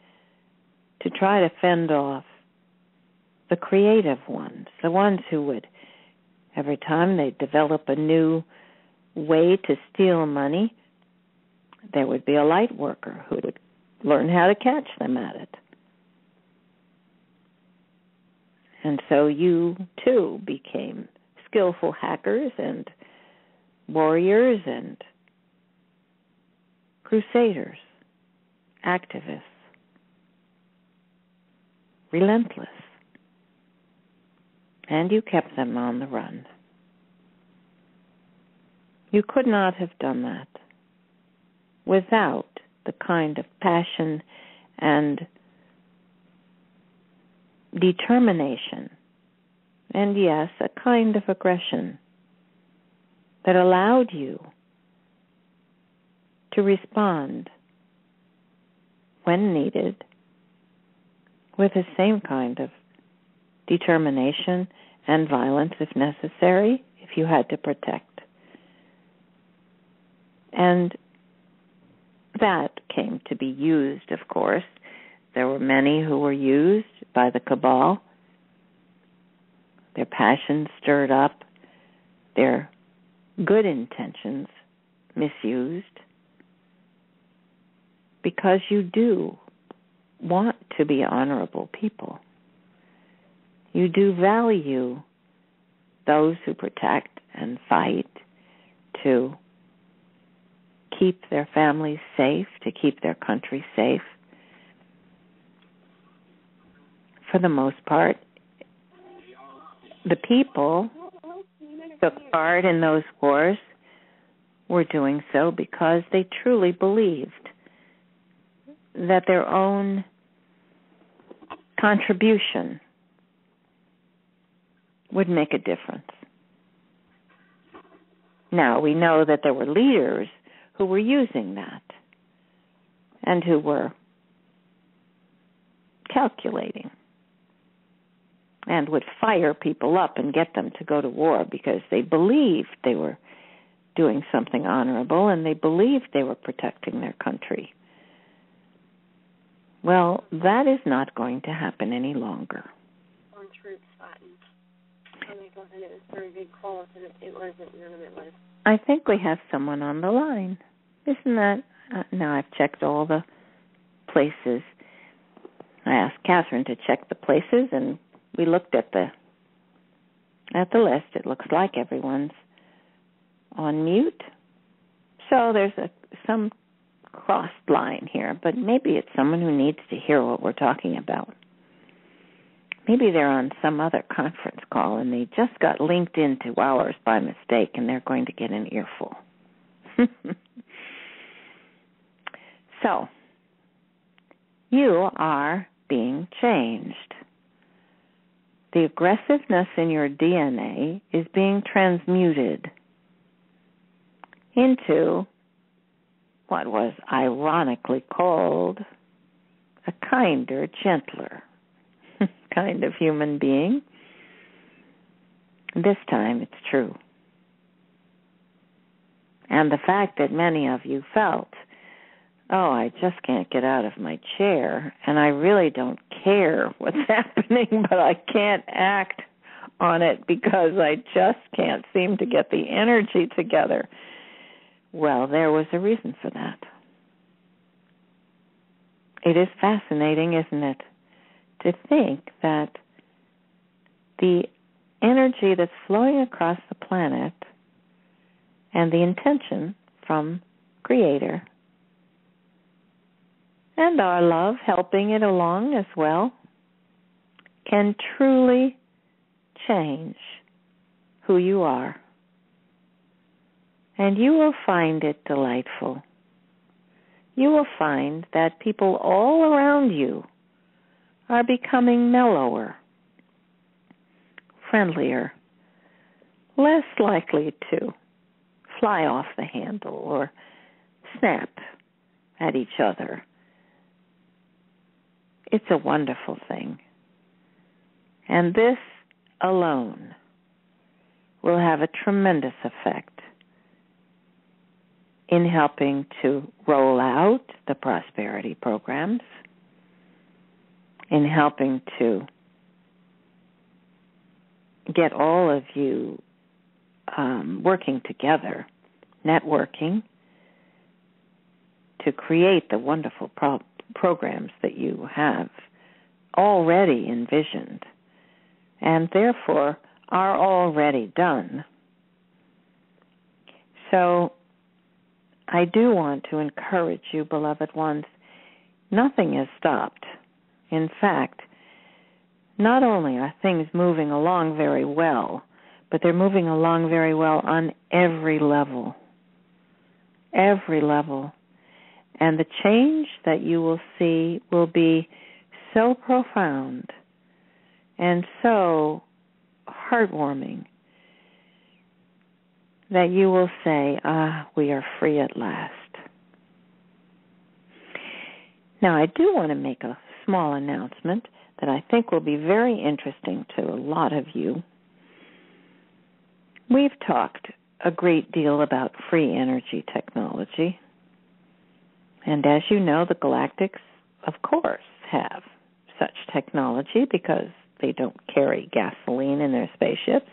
to try to fend off the creative ones, the ones who would, every time they develop a new way to steal money, there would be a light worker who would learn how to catch them at it. And so you, too, became skillful hackers and warriors and crusaders, activists, relentless. And you kept them on the run. You could not have done that without the kind of passion and determination, and yes, a kind of aggression that allowed you to respond when needed with the same kind of determination and violence if necessary, if you had to protect. And that came to be used, of course. There were many who were used by the cabal, their passions stirred up, their good intentions misused, because you do want to be honorable people. You do value those who protect and fight to keep their families safe, to keep their country safe. For the most part, the people who took part in those wars were doing so because they truly believed that their own contribution would make a difference. Now, we know that there were leaders who were using that and who were calculating and would fire people up and get them to go to war because they believed they were doing something honorable and they believed they were protecting their country. Well, that is not going to happen any longer. On troops fighting. I think it was very big calls, and it wasn't, none of it was. I think we have someone on the line. Isn't that? No, I've checked all the places. I asked Kathryn to check the places, and we looked at the list. It looks like everyone's on mute. So there's some crossed line here, but maybe it's someone who needs to hear what we're talking about. Maybe they're on some other conference call and they just got linked into ours by mistake and they're going to get an earful. So, you are being changed. The aggressiveness in your DNA is being transmuted into what was ironically called a kinder, gentler kind of human being. This time it's true. And the fact that many of you felt, oh, I just can't get out of my chair, and I really don't care what's happening, but I can't act on it because I just can't seem to get the energy together. Well, there was a reason for that. It is fascinating, isn't it, to think that the energy that's flowing across the planet and the intention from Creator and our love helping it along as well can truly change who you are. And you will find it delightful. You will find that people all around you are becoming mellower, friendlier, less likely to fly off the handle or snap at each other. It's a wonderful thing. And this alone will have a tremendous effect in helping to roll out the prosperity programs, in helping to get all of you working together, networking, to create the wonderful programs that you have already envisioned and therefore are already done. So I do want to encourage you, beloved ones, nothing has stopped. In fact, not only are things moving along very well, but they're moving along very well on every level. Every level. And the change that you will see will be so profound and so heartwarming that you will say, we are free at last. Now, I do want to make a small announcement that I think will be very interesting to a lot of you. We've talked a great deal about free energy technology. And as you know, the Galactics, of course, have such technology because they don't carry gasoline in their spaceships.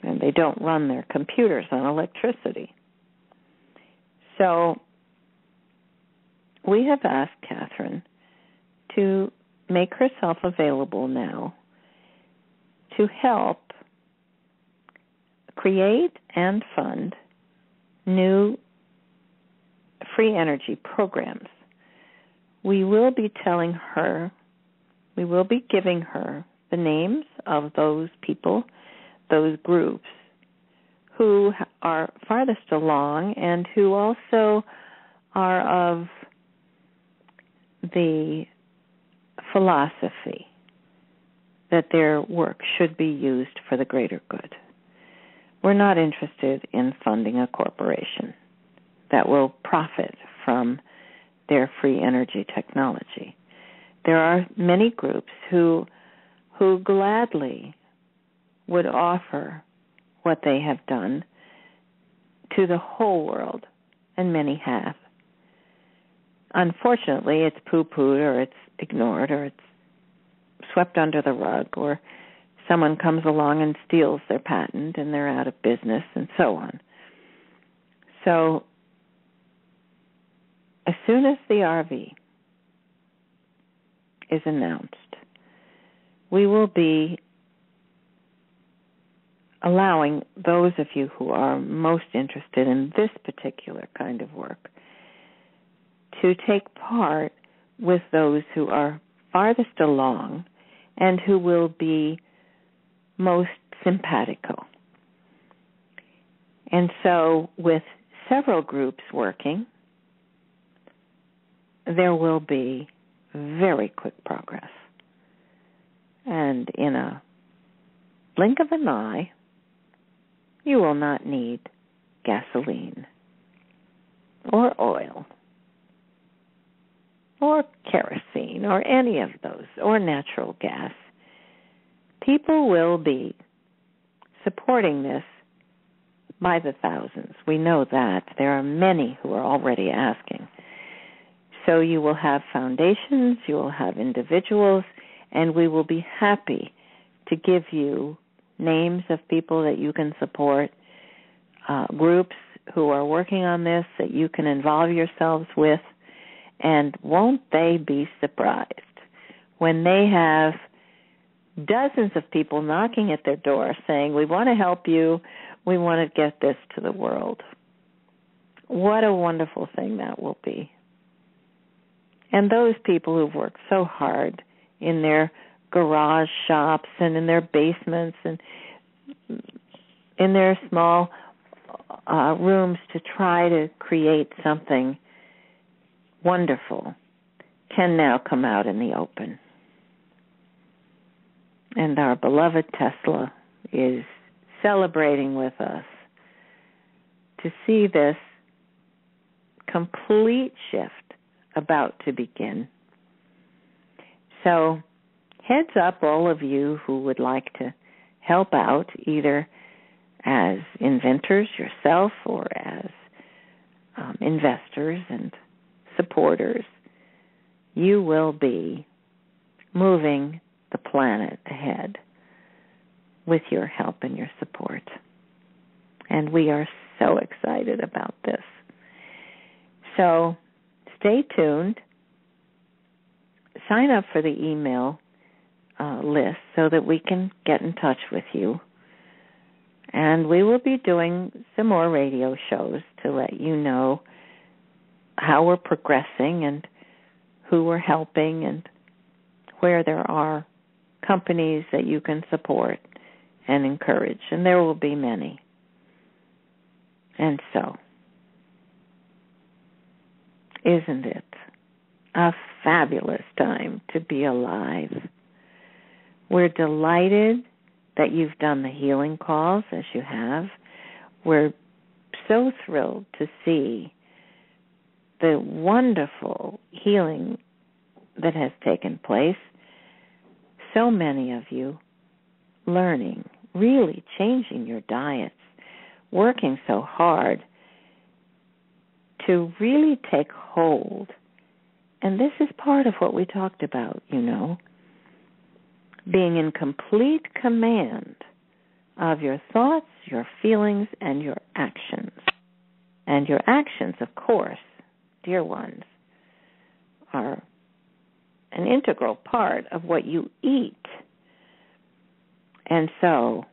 And they don't run their computers on electricity. So we have asked Kathryn to make herself available now to help create and fund new free energy programs. We will be telling her, we will be giving her the names of those people, those groups who are farthest along and who also are of the philosophy that their work should be used for the greater good. We're not interested in funding a corporation that will profit from their free energy technology. There are many groups who gladly would offer what they have done to the whole world, and many have. Unfortunately, it's poo-pooed or it's ignored or it's swept under the rug, or someone comes along and steals their patent and they're out of business and so on. So as soon as the RV is announced, we will be allowing those of you who are most interested in this particular kind of work to take part with those who are farthest along and who will be most simpatico. And so with several groups working, there will be very quick progress. And in a blink of an eye, you will not need gasoline or oil or kerosene or any of those, or natural gas. People will be supporting this by the thousands. We know that. There are many who are already asking. So you will have foundations, you will have individuals, and we will be happy to give you names of people that you can support, groups who are working on this that you can involve yourselves with, and won't they be surprised when they have dozens of people knocking at their door saying, we want to help you, we want to get this to the world. What a wonderful thing that will be. And those people who've worked so hard in their garage shops and in their basements and in their small rooms to try to create something wonderful can now come out in the open. And our beloved Tesla is celebrating with us to see this complete shift about to begin. So heads up, all of you who would like to help out, either as inventors yourself or as investors and supporters. You will be moving the planet ahead with your help and your support. And we are so excited about this. So stay tuned. Sign up for the email list so that we can get in touch with you. And we will be doing some more radio shows to let you know how we're progressing and who we're helping and where there are companies that you can support and encourage. And there will be many. And so, isn't it a fabulous time to be alive? We're delighted that you've done the healing calls as you have. We're so thrilled to see the wonderful healing that has taken place. So many of you learning, really changing your diets, working so hard to really take hold. And this is part of what we talked about, being in complete command of your thoughts, your feelings, and your actions. And your actions, of course, dear ones, are an integral part of what you eat. And so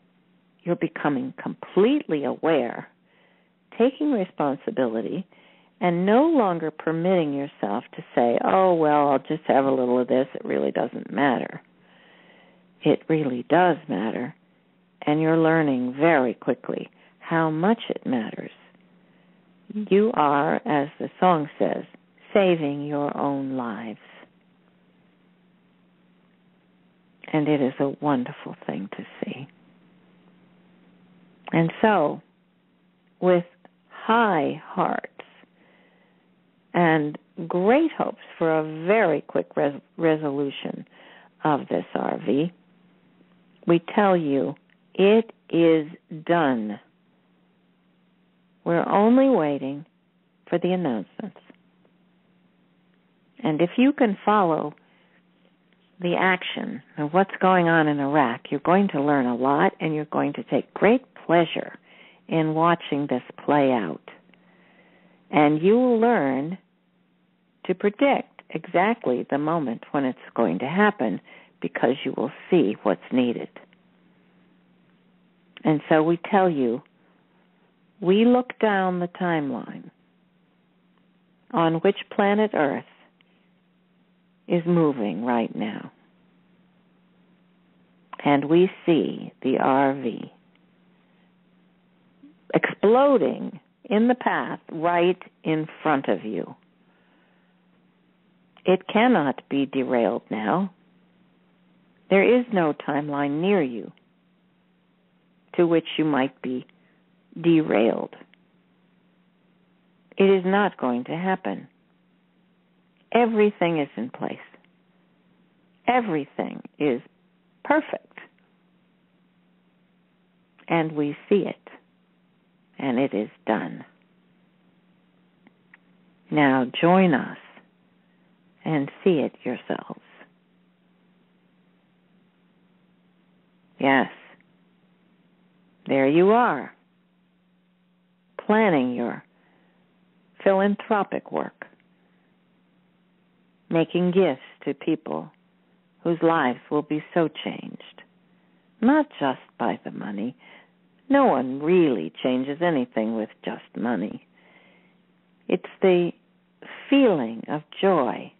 you're becoming completely aware, taking responsibility, and no longer permitting yourself to say, oh, well, I'll just have a little of this. It really doesn't matter. It really does matter. And you're learning very quickly how much it matters. You are, as the song says, saving your own lives. And it is a wonderful thing to see. And so, with high hearts and great hopes for a very quick resolution of this RV, we tell you it is done. We're only waiting for the announcements. And if you can follow the action of what's going on in Iraq, you're going to learn a lot, and you're going to take great pleasure in watching this play out. And you will learn to predict exactly the moment when it's going to happen, because you will see what's needed. And so we tell you, we look down the timeline on which planet Earth is moving right now. And we see the RV exploding in the path right in front of you. It cannot be derailed now. There is no timeline near you to which you might be derailed. It is not going to happen. Everything is in place. Everything is perfect. And we see it. And it is done. Now join us and see it yourselves. Yes, there you are, planning your philanthropic work, making gifts to people whose lives will be so changed, not just by the money. No one really changes anything with just money. It's the feeling of joy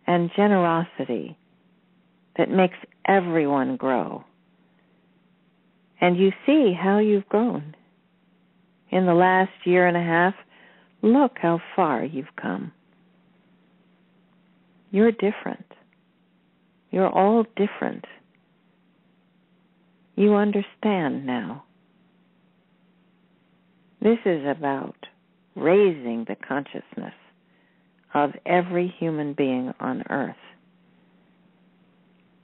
and generosity that makes everyone grow. And you see how you've grown. In the last year and a half, look how far you've come. You're different. You're all different. You understand now. This is about raising the consciousness of every human being on earth.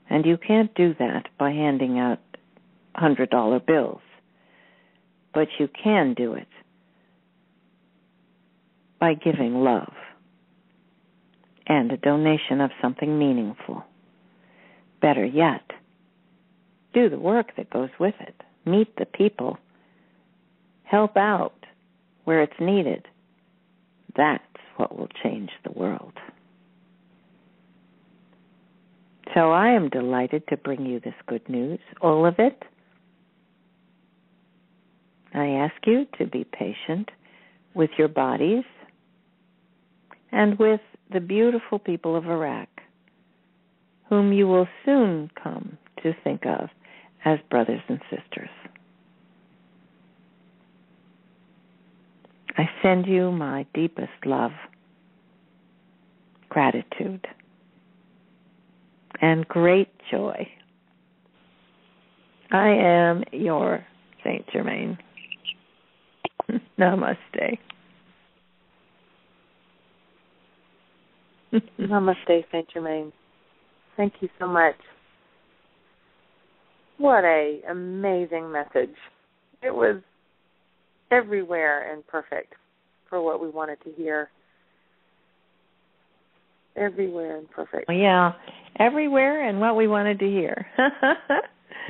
And you can't do that by handing out $100 bills. But you can do it by giving love and a donation of something meaningful. Better yet, do the work that goes with it. Meet the people. Help out where it's needed. That's what will change the world. So I am delighted to bring you this good news, all of it. I ask you to be patient with your bodies and with the beautiful people of Iraq, whom you will soon come to think of as brothers and sisters. I send you my deepest love, gratitude, and great joy. I am your Saint Germain. Namaste. Namaste, Saint Germain. Thank you so much. What a amazing message. It was everywhere and perfect for what we wanted to hear. Everywhere and perfect. Yeah, everywhere and what we wanted to hear.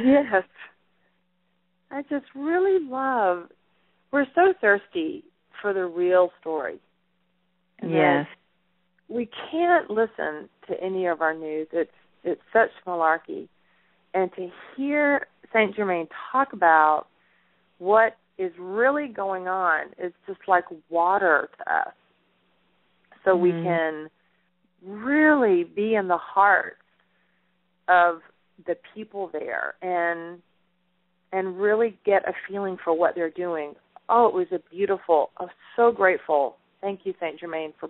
Yes. I just really love, we're so thirsty for the real story. Yes. We can't listen to any of our news. It's such malarkey. And to hear Saint Germain talk about what is really going on is just like water to us. So we can really be in the heart of the people there and really get a feeling for what they're doing. Oh, it was I'm so grateful. Thank you, Saint Germain, for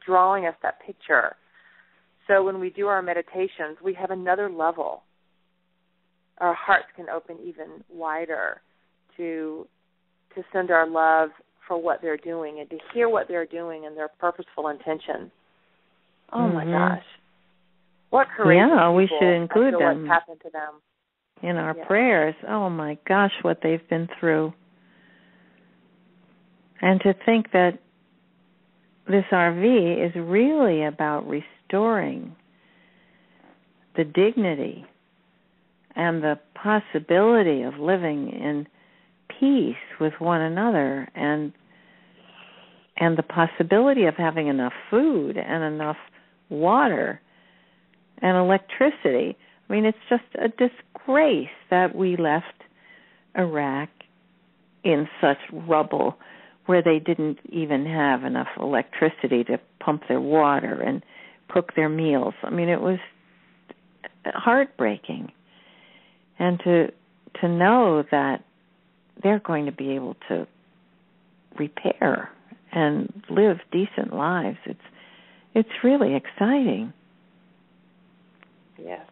drawing us that picture. So when we do our meditations, we have another level. Our hearts can open even wider to send our love for what they're doing and to hear what they're doing and their purposeful intention. Oh, my gosh. What courageous people. We should include them. What's happened to them. In our prayers. Oh, my gosh, what they've been through. And to think that this RV is really about restoring the dignity and the possibility of living in peace with one another and the possibility of having enough food and enough water and electricity. I mean, it's just a disgrace that we left Iraq in such rubble where they didn't even have enough electricity to pump their water and cook their meals. I mean, it was heartbreaking. And to know that they're going to be able to repair and live decent lives, it's really exciting. Yes.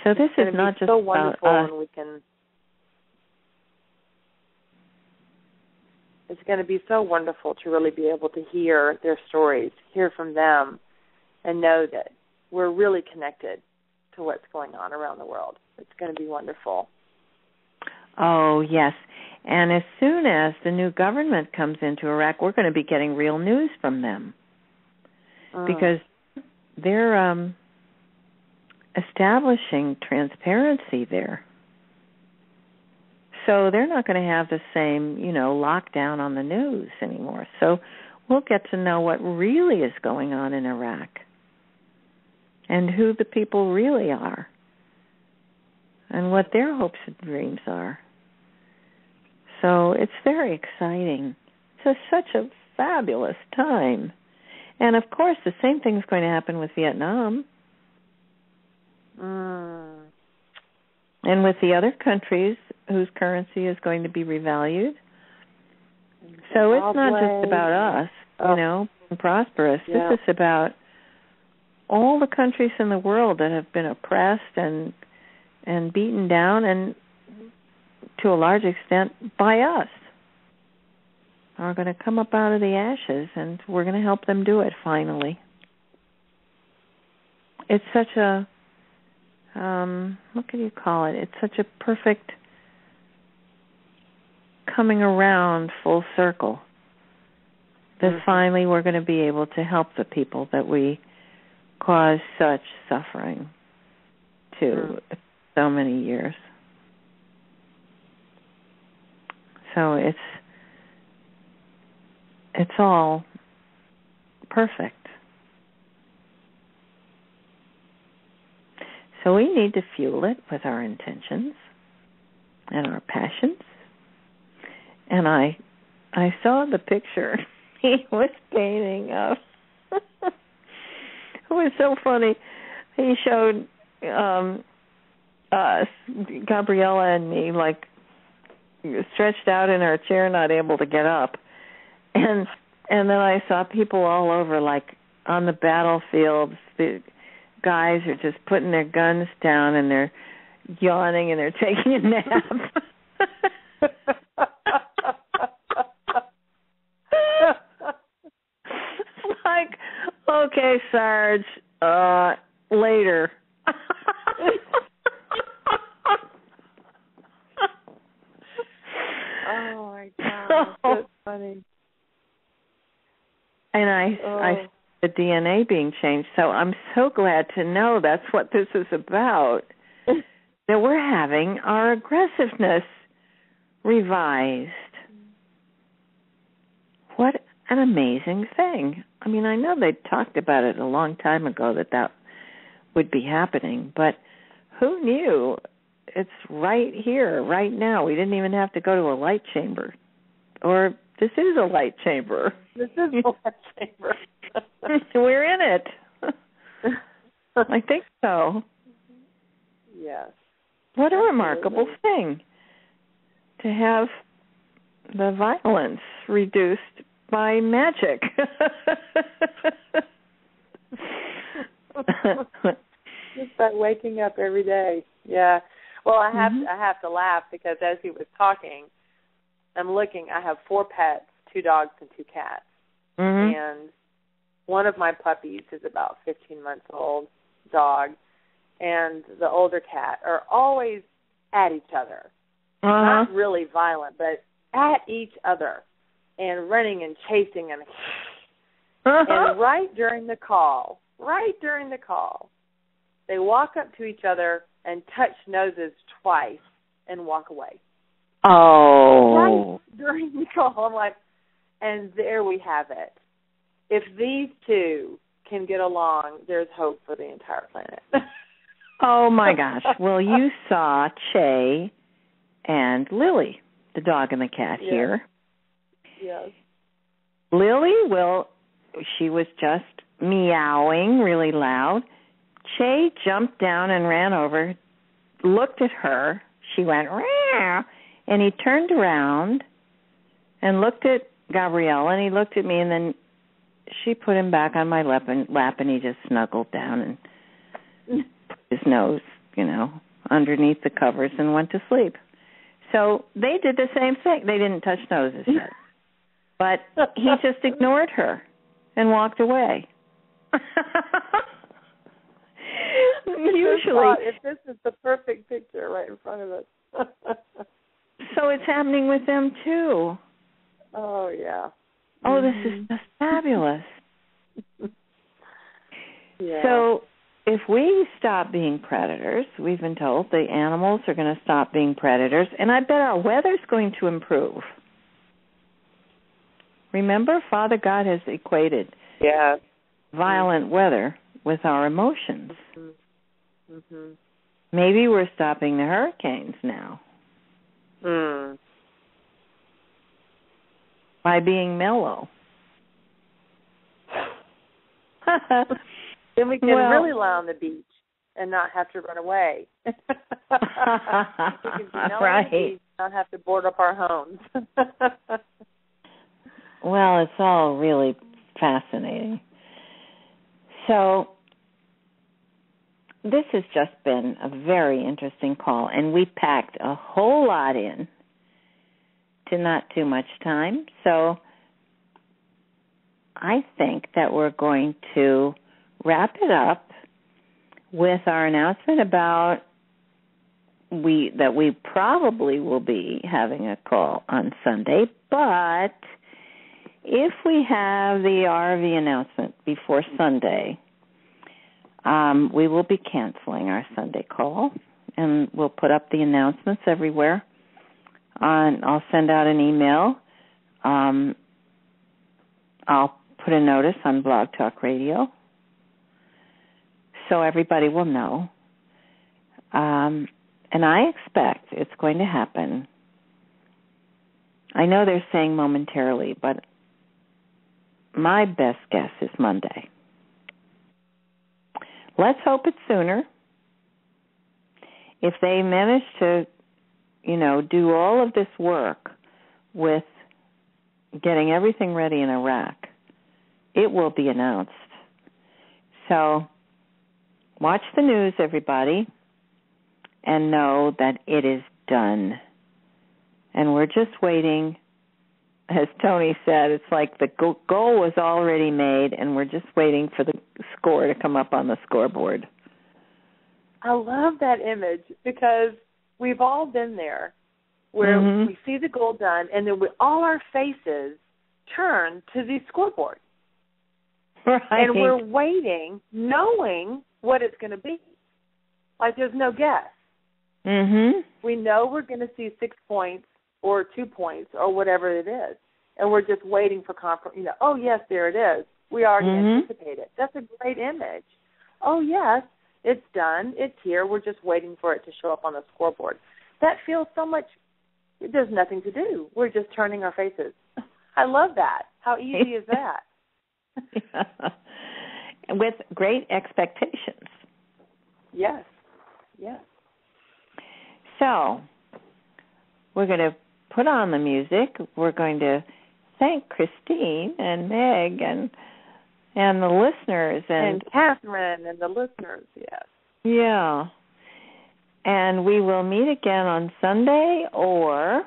So this is not just so about wonderful us. when we can. It's going to be so wonderful to really be able to hear their stories, hear from them, and know that we're really connected to what's going on around the world. It's going to be wonderful. Oh, yes. And as soon as the new government comes into Iraq, we're going to be getting real news from them. Because they're establishing transparency there. So they're not going to have the same, lockdown on the news anymore. So we'll get to know what really is going on in Iraq and who the people really are and what their hopes and dreams are. So it's very exciting. It's such a fabulous time. And, of course, the same thing is going to happen with Vietnam. And with the other countries whose currency is going to be revalued. So it's not just about us, being prosperous. Yeah. This is about all the countries in the world that have been oppressed and beaten down, and to a large extent by us, are going to come up out of the ashes, and we're going to help them do it finally. It's such a, what can you call it? It's such a perfect coming around full circle that finally we're going to be able to help the people that we caused such suffering to so many years. So it's all perfect. So we need to fuel it with our intentions and our passions. And I saw the picture he was painting of. It was so funny. He showed us, Gabriella and me, like stretched out in our chair, not able to get up. And then I saw people all over, like on the battlefields. The guys are just putting their guns down and they're yawning and they're taking a nap. Like, okay, Sarge, later. Oh my God, that's funny. And I the DNA being changed, so I'm so glad to know that's what this is about. That we're having our aggressiveness revised. What an amazing thing. I mean, I know they talked about it a long time ago that would be happening, but who knew? It's right here, right now. We didn't even have to go to a light chamber. Or this is a light chamber. This is a light chamber. We're in it. I think so. Yes. What a remarkable thing to have the violence reduced by magic. Just by waking up every day. Yeah. Well, I have to laugh because as he was talking, I'm looking. I have 4 pets, 2 dogs and 2 cats, and one of my puppies is about 15 months old, dog, and the older cat are always at each other. Not really violent, but at each other and running and chasing and and right during the call, they walk up to each other and touch noses twice and walk away. Oh. Right during the call. I'm like, and there we have it. If these two can get along, there's hope for the entire planet. Oh, my gosh. Well, you saw Che and Lily, the dog and the cat here. Yes. Lily, well, she was just meowing really loud. Che jumped down and ran over, looked at her. She went, "Meow," and he turned around and looked at Gabriella, and he looked at me, and then she put him back on my lap, and he just snuggled down and put his nose, underneath the covers and went to sleep. So they did the same thing. They didn't touch noses yet. But he just ignored her and walked away. Usually, if this is the perfect picture right in front of us. So it's happening with them too. Oh yeah. Oh, this is just fabulous. Yeah. So if we stop being predators, we've been told the animals are going to stop being predators, and I bet our weather's going to improve. Remember, Father God has equated violent weather with our emotions. Mm-hmm. Maybe we're stopping the hurricanes now by being mellow. Then we can really lie on the beach and not have to run away. We can be mellow on the beach, not have to board up our homes. Well, it's all really fascinating. So this has just been a very interesting call, and we packed a whole lot in to not too much time. So I think that we're going to wrap it up with our announcement about that we probably will be having a call on Sunday, but if we have the RV announcement before Sunday, we will be canceling our Sunday call, and we'll put up the announcements everywhere. I'll send out an email. I'll put a notice on Blog Talk Radio so everybody will know. And I expect it's going to happen. I know they're saying momentarily, but my best guess is Monday. Let's hope it's sooner. If they manage to, do all of this work with getting everything ready in Iraq, it will be announced. So watch the news, everybody, and know that it is done. And we're just waiting. As Tony said, it's like the goal was already made, and we're just waiting for the score to come up on the scoreboard. I love that image because we've all been there where we see the goal done, and then all our faces turn to the scoreboard. Right. And we're waiting, knowing what it's going to be. Like there's no guess. We know we're going to see 6 points or 2 points or whatever it is. And we're just waiting for oh, yes, there it is. We already anticipate it. That's a great image. Oh, yes, it's done. It's here. We're just waiting for it to show up on the scoreboard. That feels so much, there's nothing to do. We're just turning our faces. I love that. How easy is that? Yeah. With great expectations. Yes. So, we're going to put on the music. We're going to thank Christine and Meg and the listeners. And Kathryn and the listeners, yes. Yeah. And we will meet again on Sunday, or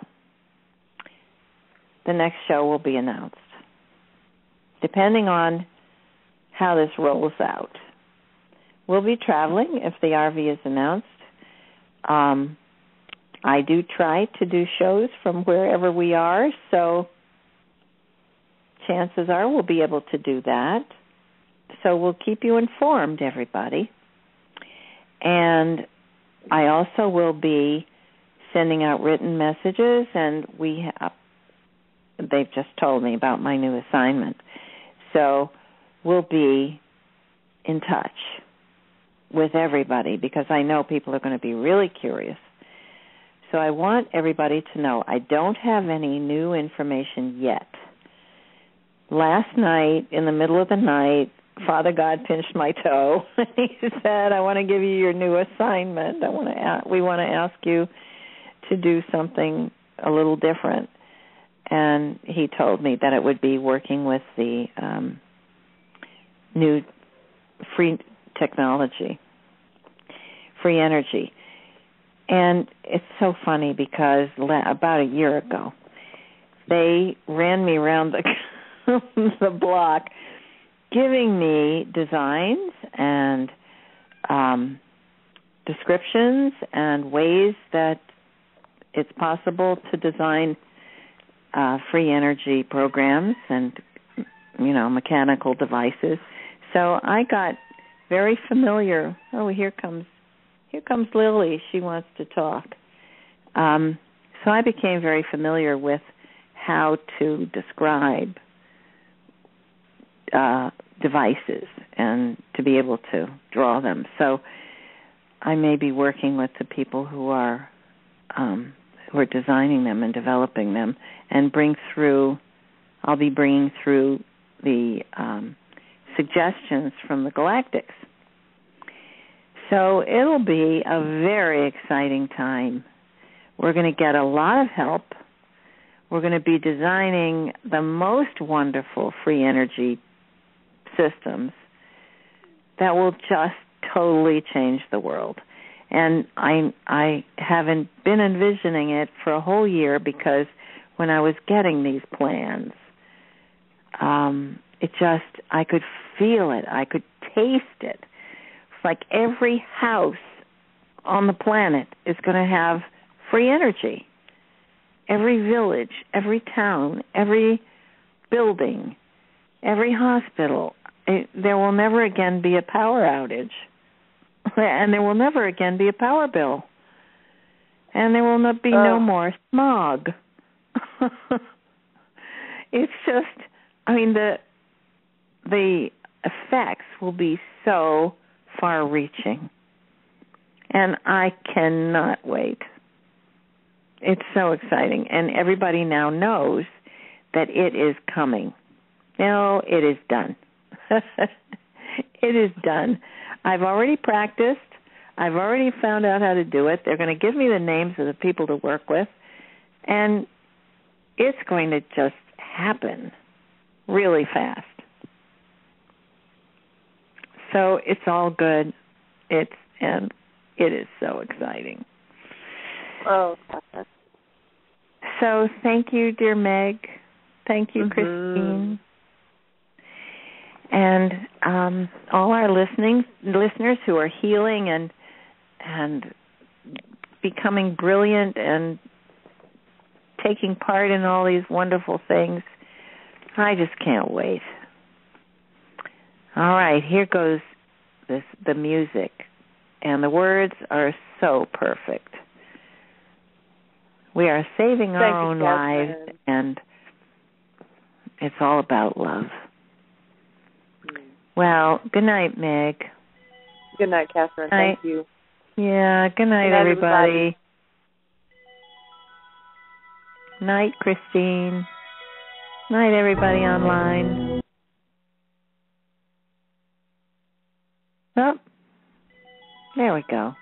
the next show will be announced, depending on how this rolls out. We'll be traveling if the RV is announced. I do try to do shows from wherever we are, so chances are we'll be able to do that. So we'll keep you informed, everybody. And I also will be sending out written messages, and they've just told me about my new assignment. So we'll be in touch with everybody because I know people are going to be really curious. So I want everybody to know I don't have any new information yet. Last night, in the middle of the night, Father God pinched my toe. He said, I want to give you your new assignment. We want to ask you to do something a little different. And he told me that it would be working with the new free technology, free energy. And it's so funny because about a year ago, they ran me around the block giving me designs and descriptions and ways that it's possible to design free energy programs and, mechanical devices. So I got very familiar. Oh, here comes Lily. She wants to talk. So I became very familiar with how to describe devices and to be able to draw them. So I may be working with the people who are designing them and developing them, and I'll be bringing through the suggestions from the Galactics. So it'll be a very exciting time. We're going to get a lot of help. We're going to be designing the most wonderful free energy systems that will just totally change the world. And I haven't been envisioning it for a whole year because when I was getting these plans, I could feel it. I could taste it. It's like every house on the planet is going to have free energy. Every village, every town, every building, every hospital. There will never again be a power outage. And there will never again be a power bill. And there will not be no more smog. It's just, the effects will be so far-reaching. And I cannot wait. It's so exciting. And everybody now knows that it is coming. No, it is done. It is done. I've already practiced. I've already found out how to do it. They're going to give me the names of the people to work with. And it's going to just happen really fast. So it's all good. It is so exciting. Oh, so thank you, dear Meg. Thank you, Christine. And all our listeners who are healing and becoming brilliant and taking part in all these wonderful things. I just can't wait. All right, here goes the music. And the words are so perfect. We are saving our own lives, and it's all about love. Well, good night, Meg. Good night, Kathryn. Thank you. Yeah, good night, everybody. Night, Christine. Night, everybody online. Oh, there we go.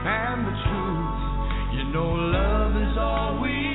And the truth, love is all we